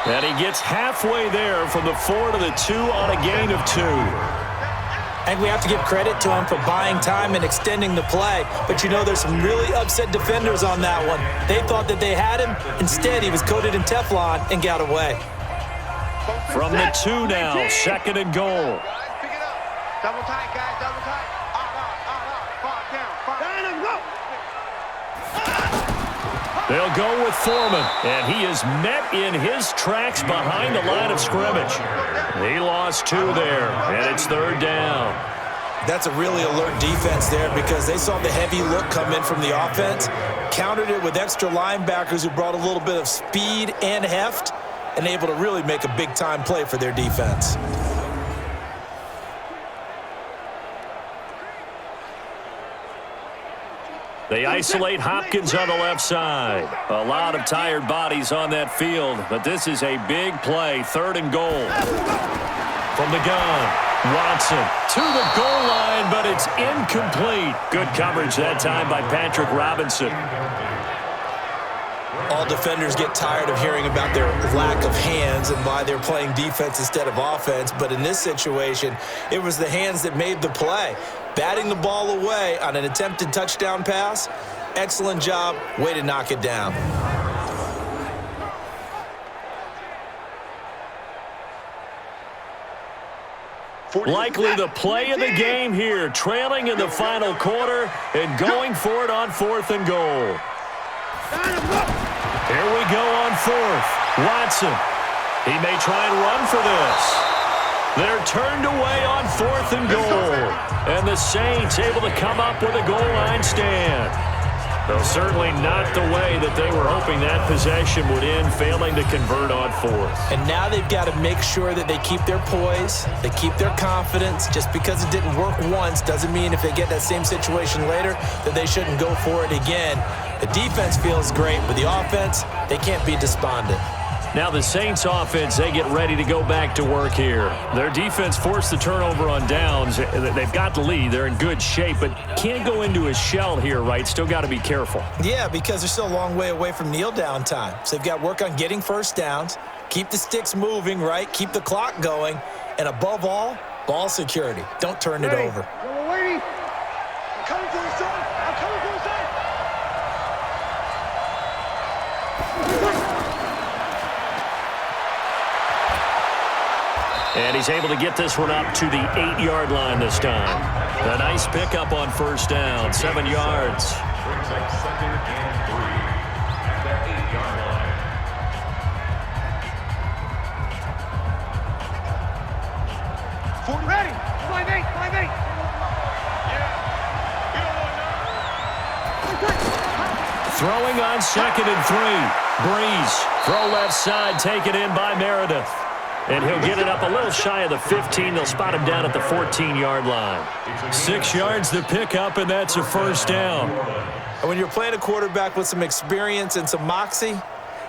And he gets halfway there from the 4 to the 2 on a gain of 2. And we have to give credit to him for buying time and extending the play. But you know, there's some really upset defenders on that one. They thought that they had him. Instead, he was coated in Teflon and got away. From the 2 now, 2nd and goal. Pick it up. Double tight, guys. Double tight. Far down. Go. They'll go with Foreman, and he is met in his tracks behind the line of scrimmage. He lost 2 there, and it's 3rd down. That's a really alert defense there because they saw the heavy look come in from the offense, countered it with extra linebackers who brought a little bit of speed and heft, and able to really make a big-time play for their defense. They isolate Hopkins on the left side. A lot of tired bodies on that field, but this is a big play. 3rd and goal. From the gun, Watson to the goal line, but it's incomplete. Good coverage that time by Patrick Robinson. All defenders get tired of hearing about their lack of hands and why they're playing defense instead of offense. But in this situation, it was the hands that made the play. Batting the ball away on an attempted touchdown pass. Excellent job. Way to knock it down. Likely the play of the game here, trailing in the final quarter and going for it on 4th and goal. Here we go on 4th. Watson. He may try and run for this. They're turned away on 4th and goal. And the Saints able to come up with a goal line stand. Though certainly not the way that they were hoping that possession would end, failing to convert on 4th. And now they've got to make sure that they keep their poise, they keep their confidence. Just because it didn't work once doesn't mean if they get that same situation later that they shouldn't go for it again. The defense feels great, but the offense, they can't be despondent. Now the Saints offense, they get ready to go back to work here. Their defense forced the turnover on downs. They've got the lead. They're in good shape, but can't go into a shell here, right? Still got to be careful. Yeah, because they're still a long way away from kneel down time. So they've got to work on getting first downs, keep the sticks moving, right? Keep the clock going, and above all, ball security. Don't turn it over. We're waiting. I'm coming to the side. I'm coming to the side. And he's able to get this one up to the 8-yard line this time. A nice pickup on 1st down, 7 yards. Brings up 2nd and 3 at that 8-yard line. Ready. 5-8. 5-8. Yeah. Throwing on 2nd and 3. Breeze. Throw left side, taken in by Meredith. And he'll get it up a little shy of the 15. They'll spot him down at the 14-yard line. 6 yards to pick up, and that's a 1st down. And when you're playing a quarterback with some experience and some moxie,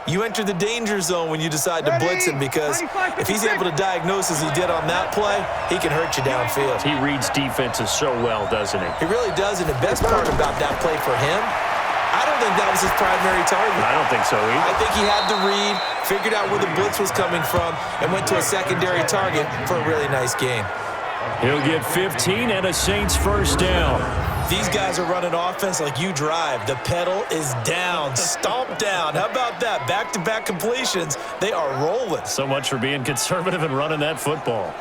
you enter the danger zone when you decide to blitz him, because if he's able to diagnose as he did on that play, he can hurt you downfield. He reads defenses so well, doesn't he? He really does, and the best part about that play for him, I don't think that was his primary target. I don't think so either. I think he had the read, figured out where the blitz was coming from, and went to a secondary target for a really nice gain. He'll get 15 and a Saints 1st down. These guys are running offense like you drive. The pedal is down, stomp down. How about that? Back-to-back completions. They are rolling. So much for being conservative and running that football.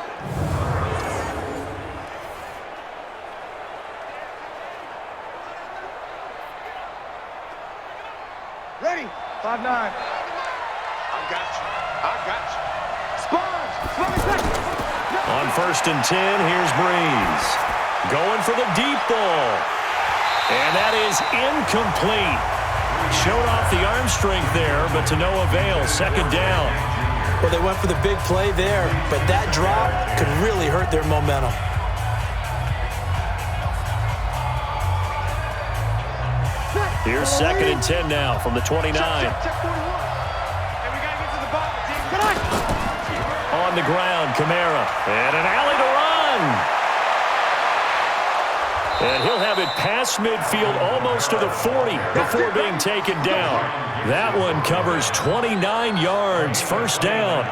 Ready. 5-9. I got you. I got you. Spurs. On 1st and 10, here's Breeze. Going for the deep ball. And that is incomplete. Showed off the arm strength there, but to no avail. 2nd down. Well, they went for the big play there, but that drop could really hurt their momentum. Here's 2nd and 10 now from the 29. Check 41. And we got to get to the ball. Come on. On the ground, Kamara. And an alley to run. And he'll have it past midfield almost to the 40 before being taken down. That one covers 29 yards, first down.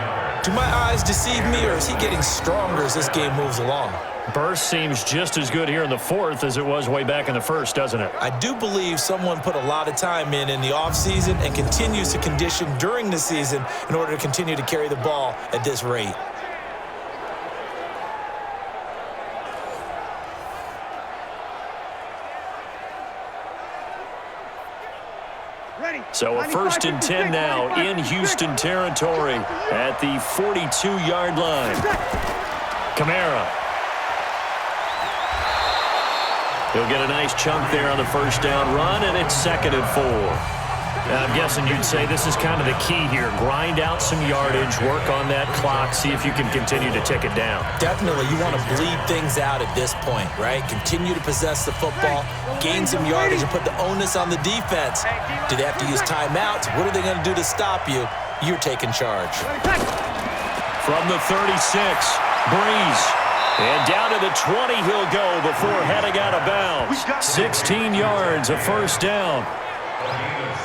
Do my eyes deceive me, or is he getting stronger as this game moves along? Burst seems just as good here in the fourth as it was way back in the first, doesn't it? I do believe someone put a lot of time in the offseason and continues to condition during the season in order to continue to carry the ball at this rate. So a 1st and 10 now in Houston territory at the 42-yard line. Kamara. He'll get a nice chunk there on the first down run, and it's 2nd and 4. Now, I'm guessing you'd say this is kind of the key here. Grind out some yardage, work on that clock, see if you can continue to tick it down. Definitely, you want to bleed things out at this point, right? Continue to possess the football, gain some yardage, and put the onus on the defense. Do they have to use timeouts? What are they going to do to stop you? You're taking charge. From the 36, Breeze. And down to the 20 he'll go before heading out of bounds. 16 yards, a first down.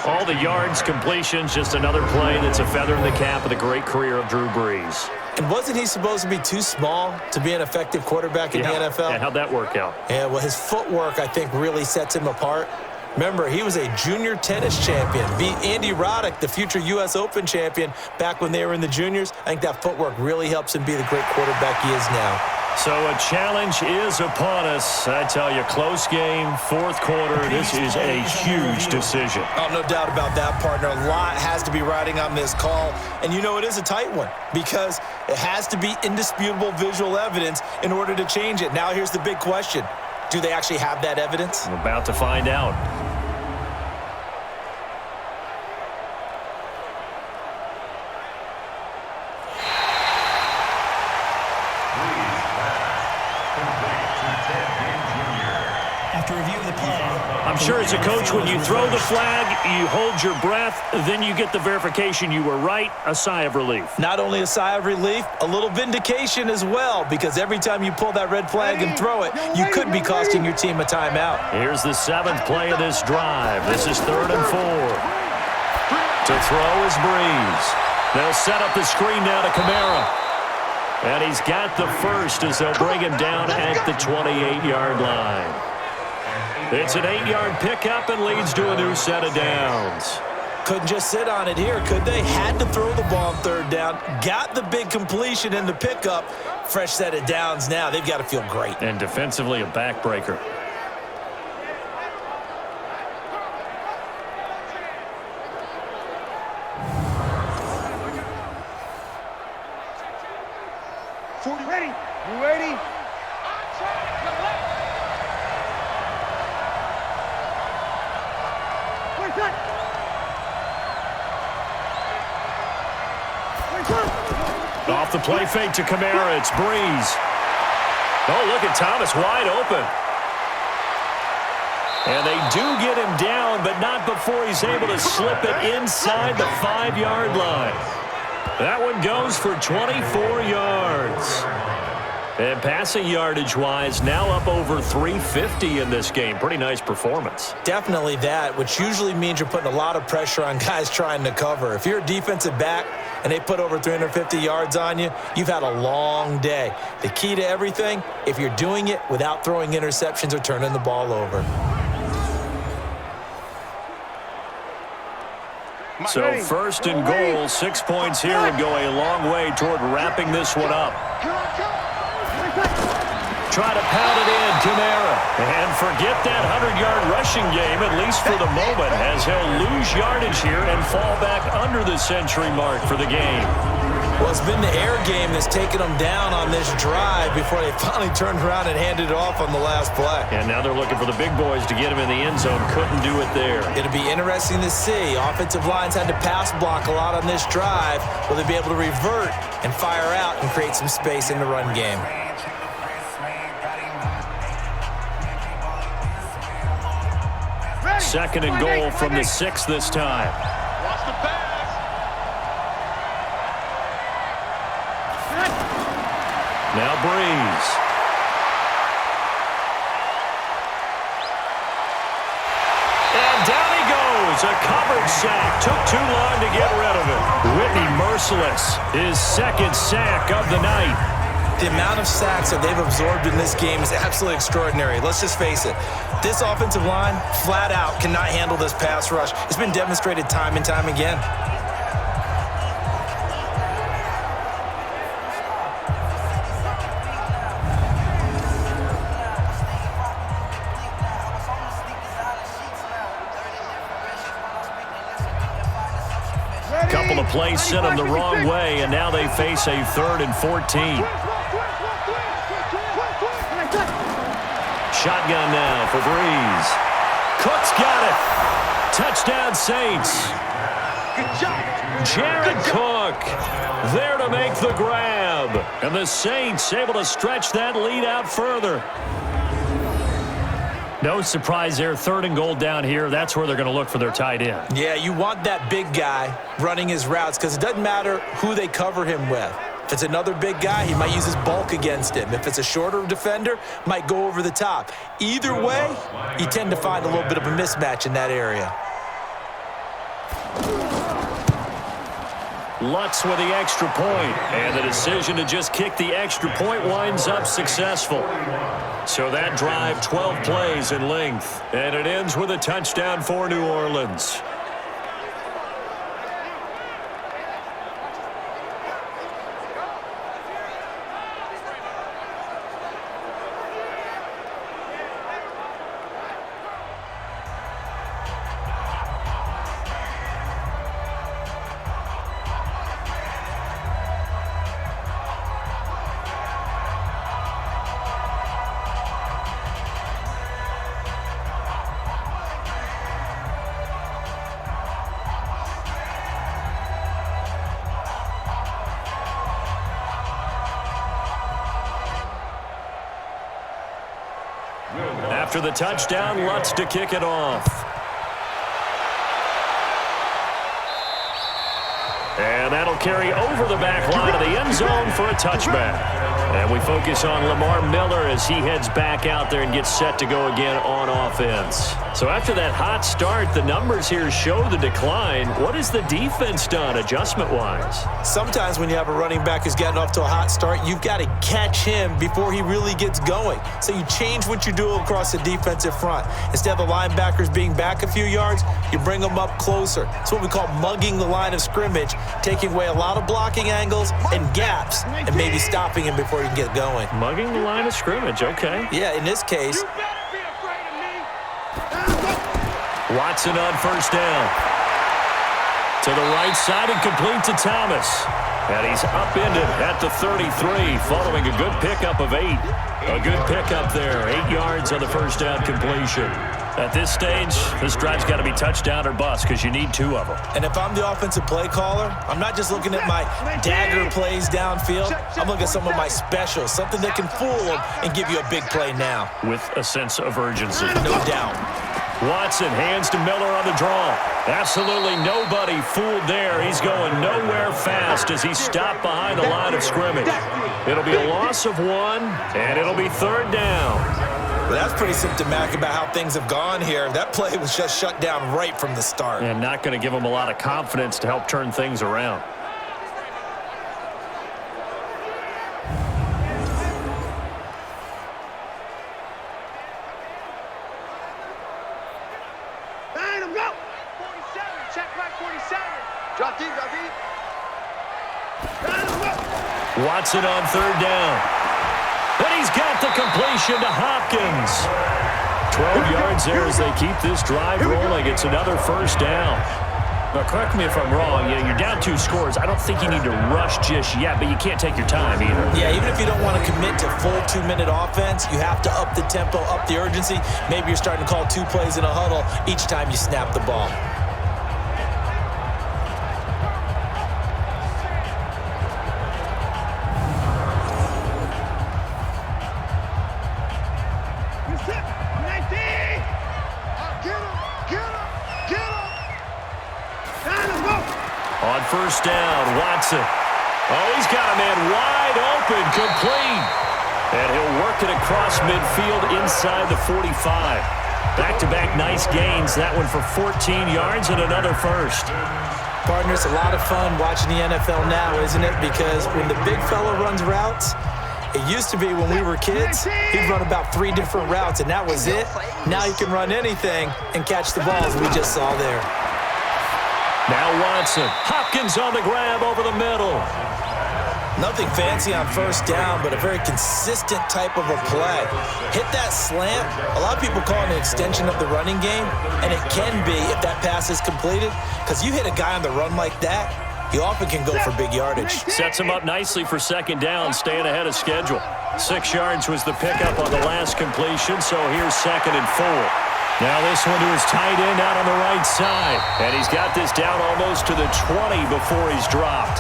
All the yards, completions, just another play that's a feather in the cap of the great career of Drew Brees. And wasn't he supposed to be too small to be an effective quarterback in the NFL? Yeah, how'd that work out? Yeah, well, his footwork, I think, really sets him apart. Remember, he was a junior tennis champion, beat Andy Roddick, the future U.S. Open champion, back when they were in the juniors. I think that footwork really helps him be the great quarterback he is now. So a challenge is upon us. I tell you, close game, fourth quarter. This is a huge decision. Oh, no doubt about that, partner. A lot has to be riding on this call. And you know it is a tight one because it has to be indisputable visual evidence in order to change it. Now here's the big question. Do they actually have that evidence? We're about to find out. I'm sure as a coach, when you throw the flag, you hold your breath, then you get the verification you were right, a sigh of relief. Not only a sigh of relief, a little vindication as well, because every time you pull that red flag and throw it, you could be costing your team a timeout. Here's the 7th play of this drive. This is 3rd and 4. To throw is Breeze. They'll set up the screen now to Kamara. And he's got the first as they'll bring him down at the 28-yard line. It's an 8-yard pickup and leads to a new set of downs. Couldn't just sit on it here, could they? Had to throw the ball on 3rd down. Got the big completion in the pickup. Fresh set of downs now. They've got to feel great. And defensively, a backbreaker. Ready? You ready? Off the play fake to Kamara, it's Breeze. Oh, look at Thomas wide open. And they do get him down, but not before he's able to slip it inside the 5-yard line. That one goes for 24 yards. And passing yardage-wise, now up over 350 in this game. Pretty nice performance. Definitely that, which usually means you're putting a lot of pressure on guys trying to cover. If you're a defensive back and they put over 350 yards on you, you've had a long day. The key to everything, if you're doing it without throwing interceptions or turning the ball over. So 1st and goal, 6 points here would go a long way toward wrapping this one up. Try to pound it in, Kamara. And forget that 100-yard rushing game, at least for the moment, as he'll lose yardage here and fall back under the century mark for the game. Well, it's been the air game that's taken them down on this drive before they finally turned around and handed it off on the last play. And now they're looking for the big boys to get him in the end zone. Couldn't do it there. It'll be interesting to see. Offensive lines had to pass block a lot on this drive. Will they be able to revert and fire out and create some space in the run game? 2nd and goal from the 6 this time. Watch the pass. Now Breeze. goes. A covered sack. Took too long to get rid of it. Whitney merciless. His second sack of the night. The amount of sacks that they've absorbed in this game is absolutely extraordinary. Let's just face it. This offensive line, flat out, cannot handle this pass rush. It's been demonstrated time and time again. Couple of plays sent them the wrong way, and now they face a 3rd and 14. Shotgun now for Breeze. Cook's got it. Touchdown, Saints. Jared Cook there to make the grab. And the Saints able to stretch that lead out further. No surprise there. 3rd and goal down here. That's where they're going to look for their tight end. Yeah, you want that big guy running his routes because it doesn't matter who they cover him with. If it's another big guy, he might use his bulk against him. If it's a shorter defender, might go over the top. Either way, you tend to find a little bit of a mismatch in that area. Lutz with the extra point, and the decision to just kick the extra point winds up successful. So that drive, 12 plays in length, and it ends with a touchdown for New Orleans. After the touchdown, Lutz to kick it off. And that'll carry over the back line of the end zone for a touchback. And we focus on Lamar Miller as he heads back out there and gets set to go again on offense. So after that hot start, the numbers here show the decline. What has the defense done adjustment-wise? Sometimes when you have a running back who's getting off to a hot start, you've got to catch him before he really gets going. So you change what you do across the defensive front. Instead of the linebackers being back a few yards, you bring them up closer. It's what we call mugging the line of scrimmage, taking away a lot of blocking angles and gaps and maybe stopping him before he can get going. Mugging the line of scrimmage, okay. Yeah, in this case. Watson on first down. To the right side and complete to Thomas. And he's upended at the 33 following a good pickup of 8. A good pickup there. 8 yards on the first down completion. At this stage, this drive's got to be touchdown or bust because you need 2 of them. And if I'm the offensive play caller, I'm not just looking at my dagger plays downfield. I'm looking at some of my specials, something that can fool them and give you a big play now. With a sense of urgency. No doubt. Watson hands to Miller on the draw. Absolutely nobody fooled there. He's going nowhere fast as he's stopped behind the line of scrimmage. It'll be a loss of 1, and it'll be 3rd down. Well, that's pretty symptomatic about how things have gone here. That play was just shut down right from the start. And not going to give him a lot of confidence to help turn things around. Watson on 3rd down. And he's got the completion to Hopkins. 12 yards there as they keep this drive rolling. It's another first down. Now, correct me if I'm wrong. You're down 2 scores. I don't think you need to rush just yet, but you can't take your time either. Yeah, even if you don't want to commit to full 2-minute offense, you have to up the tempo, up the urgency. Maybe you're starting to call 2 plays in a huddle each time you snap the ball. On first down, Watson. Oh, he's got a man wide open, complete. And he'll work it across midfield inside the 45. Back-to-back nice gains. That one for 14 yards and another first. Partner, it's a lot of fun watching the NFL now, isn't it? Because when the big fella runs routes, it used to be when we were kids, he'd run about 3 different routes, and that was it. Now you can run anything and catch the balls we just saw there. Now Watson. Hopkins on the grab over the middle. Nothing fancy on first down, but a very consistent type of a play. Hit that slant. A lot of people call it an extension of the running game, and it can be if that pass is completed, because you hit a guy on the run like that, he often can go for big yardage. Sets him up nicely for second down, staying ahead of schedule. 6 yards was the pickup on the last completion, so here's 2nd and 4. Now this one to his tight end out on the right side, and he's got this down almost to the 20 before he's dropped.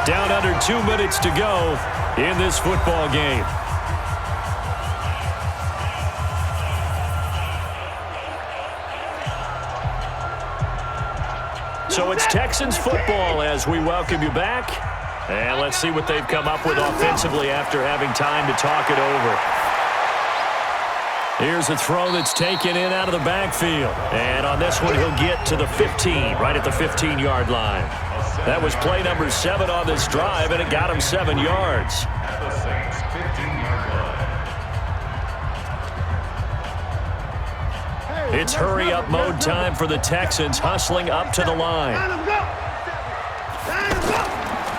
Down under 2 minutes to go in this football game. So it's Texans football as we welcome you back. And let's see what they've come up with offensively after having time to talk it over. Here's a throw that's taken in out of the backfield. And on this one, he'll get to the 15, right at the 15-yard line. That was play number 7 on this drive, and it got him 7 yards. It's hurry-up mode time for the Texans, hustling up to the line.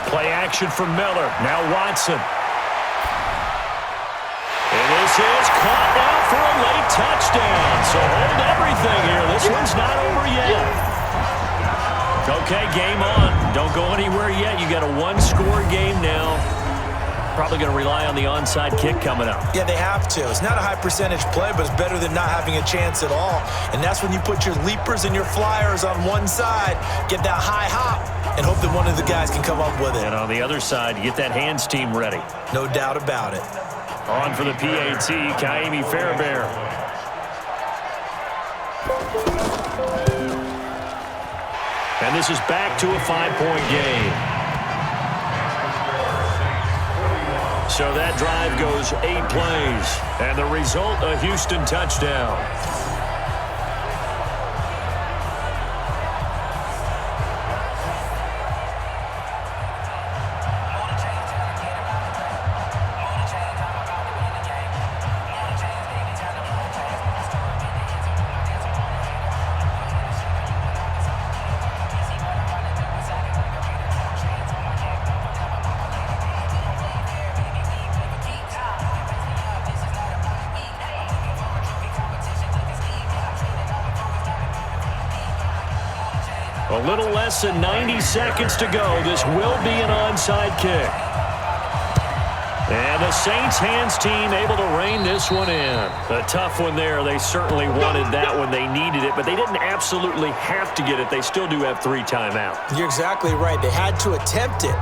Play action for Miller. Now Watson. And this is caught now for a late touchdown. So hold everything here. This one's not over yet. Okay, game on. Don't go anywhere yet. You got a 1-score game now. Probably going to rely on the onside kick coming up. Yeah, they have to. It's not a high-percentage play, but it's better than not having a chance at all. And that's when you put your leapers and your flyers on one side, get that high hop, and hope that one of the guys can come up with it. And on the other side, you get that hands team ready. No doubt about it. On for the PAT, Kaimi Fairbairn. And this is back to a 5-point game. So that drive goes 8 plays. And the result, a Houston touchdown. A little less than 90 seconds to go. This will be an onside kick. And the Saints hands team able to rein this one in. A tough one there. They certainly wanted that when they needed it, but they didn't absolutely have to get it. They still do have 3 timeouts. You're exactly right. They had to attempt it.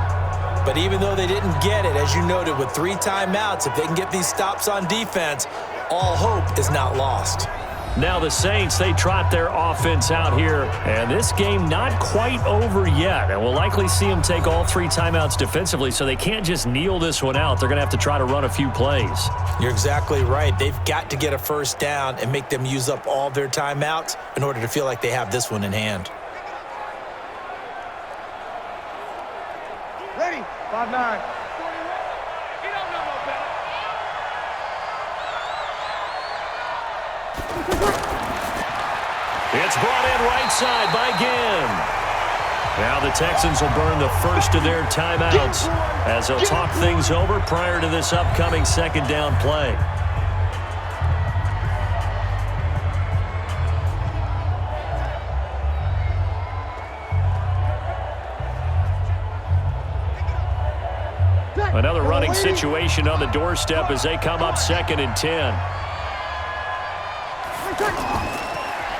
But even though they didn't get it, as you noted, with 3 timeouts, if they can get these stops on defense, all hope is not lost. Now the Saints, they trot their offense out here, and this game not quite over yet. And we'll likely see them take all 3 timeouts defensively, so they can't just kneel this one out. They're going to have to try to run a few plays. You're exactly right. They've got to get a first down and make them use up all their timeouts in order to feel like they have this one in hand. Ready? 5-9. It's brought in right side by Ginn. Now the Texans will burn the first of their timeouts as they'll talk things over prior to this upcoming second down play. Another running situation on the doorstep as they come up 2nd and 10.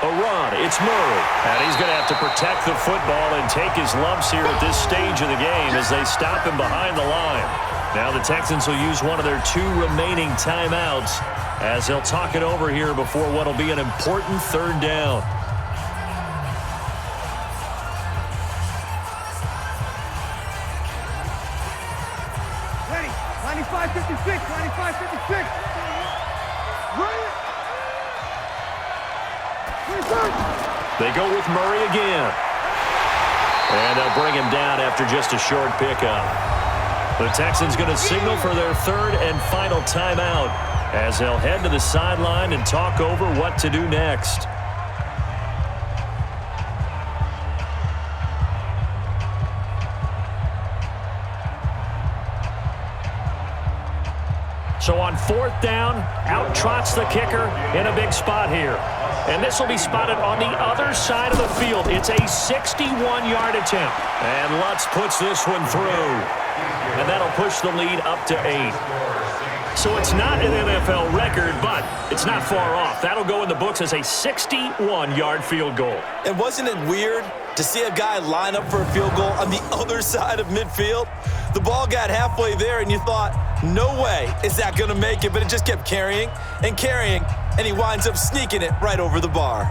A run, it's Murray. And he's going to have to protect the football and take his lumps here at this stage of the game as they stop him behind the line. Now the Texans will use one of their 2 remaining timeouts as they'll talk it over here before what will be an important 3rd down. Ready? 95-56. 95-56. Run it. They go with Murray again. And they'll bring him down after just a short pickup. The Texans going to signal for their third and final timeout as they'll head to the sideline and talk over what to do next. So on fourth down, out trots the kicker in a big spot here. And this will be spotted on the other side of the field. It's a 61-yard attempt. And Lutz puts this one through. And that'll push the lead up to 8. So it's not an NFL record, but it's not far off. That'll go in the books as a 61-yard field goal. And wasn't it weird to see a guy line up for a field goal on the other side of midfield? The ball got halfway there, and you thought, no way is that going to make it, but it just kept carrying and carrying, and he winds up sneaking it right over the bar.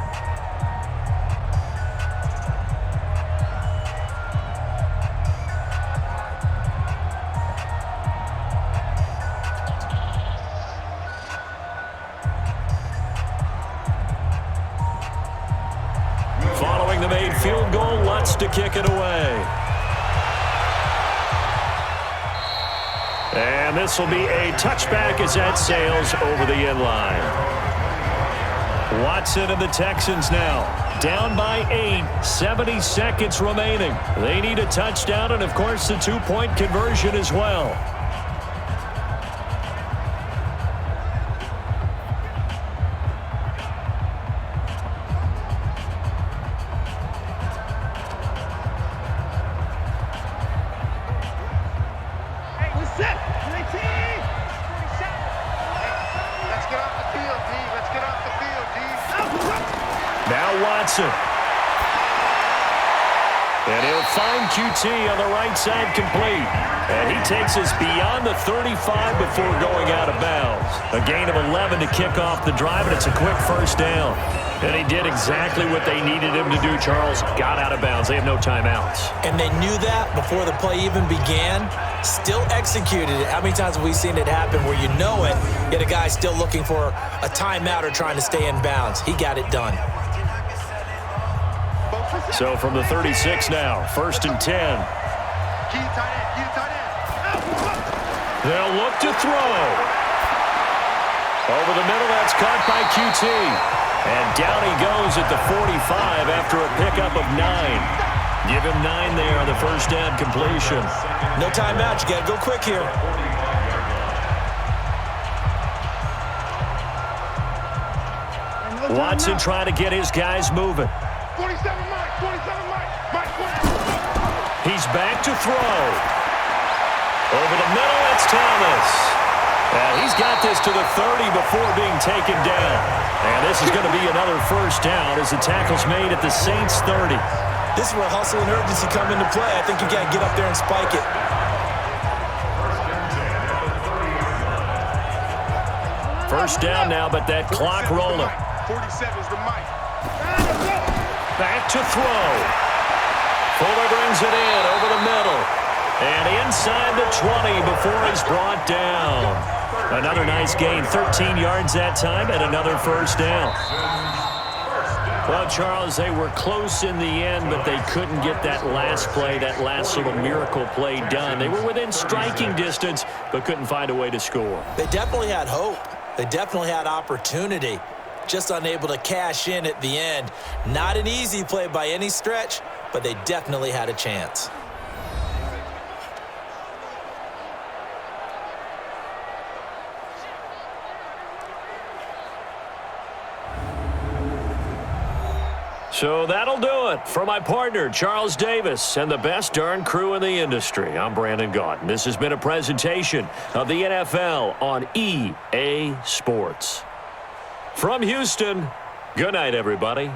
Following the made field goal, Lutz to kick it away. And this will be a touchback as that sails over the end line. Watson and the Texans now down by 8, 70 seconds remaining. They need a touchdown and, of course, the two-point conversion as well. Watson. And he'll find QT on the right side complete. And he takes us beyond the 35 before going out of bounds. A gain of 11 to kick off the drive, and it's a quick first down. And he did exactly what they needed him to do, Charles. Got out of bounds. They have no timeouts. And they knew that before the play even began. Still executed it. How many times have we seen it happen where you know it, yet a guy's still looking for a timeout or trying to stay in bounds? He got it done. So from the 36 now, 1st and 10. They'll look to throw. Over the middle, that's caught by QT. And down he goes at the 45 after a pickup of 9. Give him 9 there on the first down completion. No timeout. You got to go quick here. Watson trying to get his guys moving. 27 Mike. He's back to throw. Over the middle, it's Thomas. And he's got this to the 30 before being taken down. And this is going to be another first down as the tackle's made at the Saints 30. This is where hustle and urgency come into play. I think you got to get up there and spike it. First down now, but that clock rolling. 47 is the mic. Back to throw. Fuller brings it in over the middle. And inside the 20 before he's brought down. Another nice gain, 13 yards that time, and another first down. Well, Charles, they were close in the end, but they couldn't get that last play, that last little miracle play done. They were within striking distance, but couldn't find a way to score. They definitely had hope. They definitely had opportunity. Just unable to cash in at the end. Not an easy play by any stretch, but they definitely had a chance. So that'll do it for my partner, Charles Davis, and the best darn crew in the industry. I'm Brandon Gaudin. This has been a presentation of the NFL on EA Sports. From Houston, good night, everybody.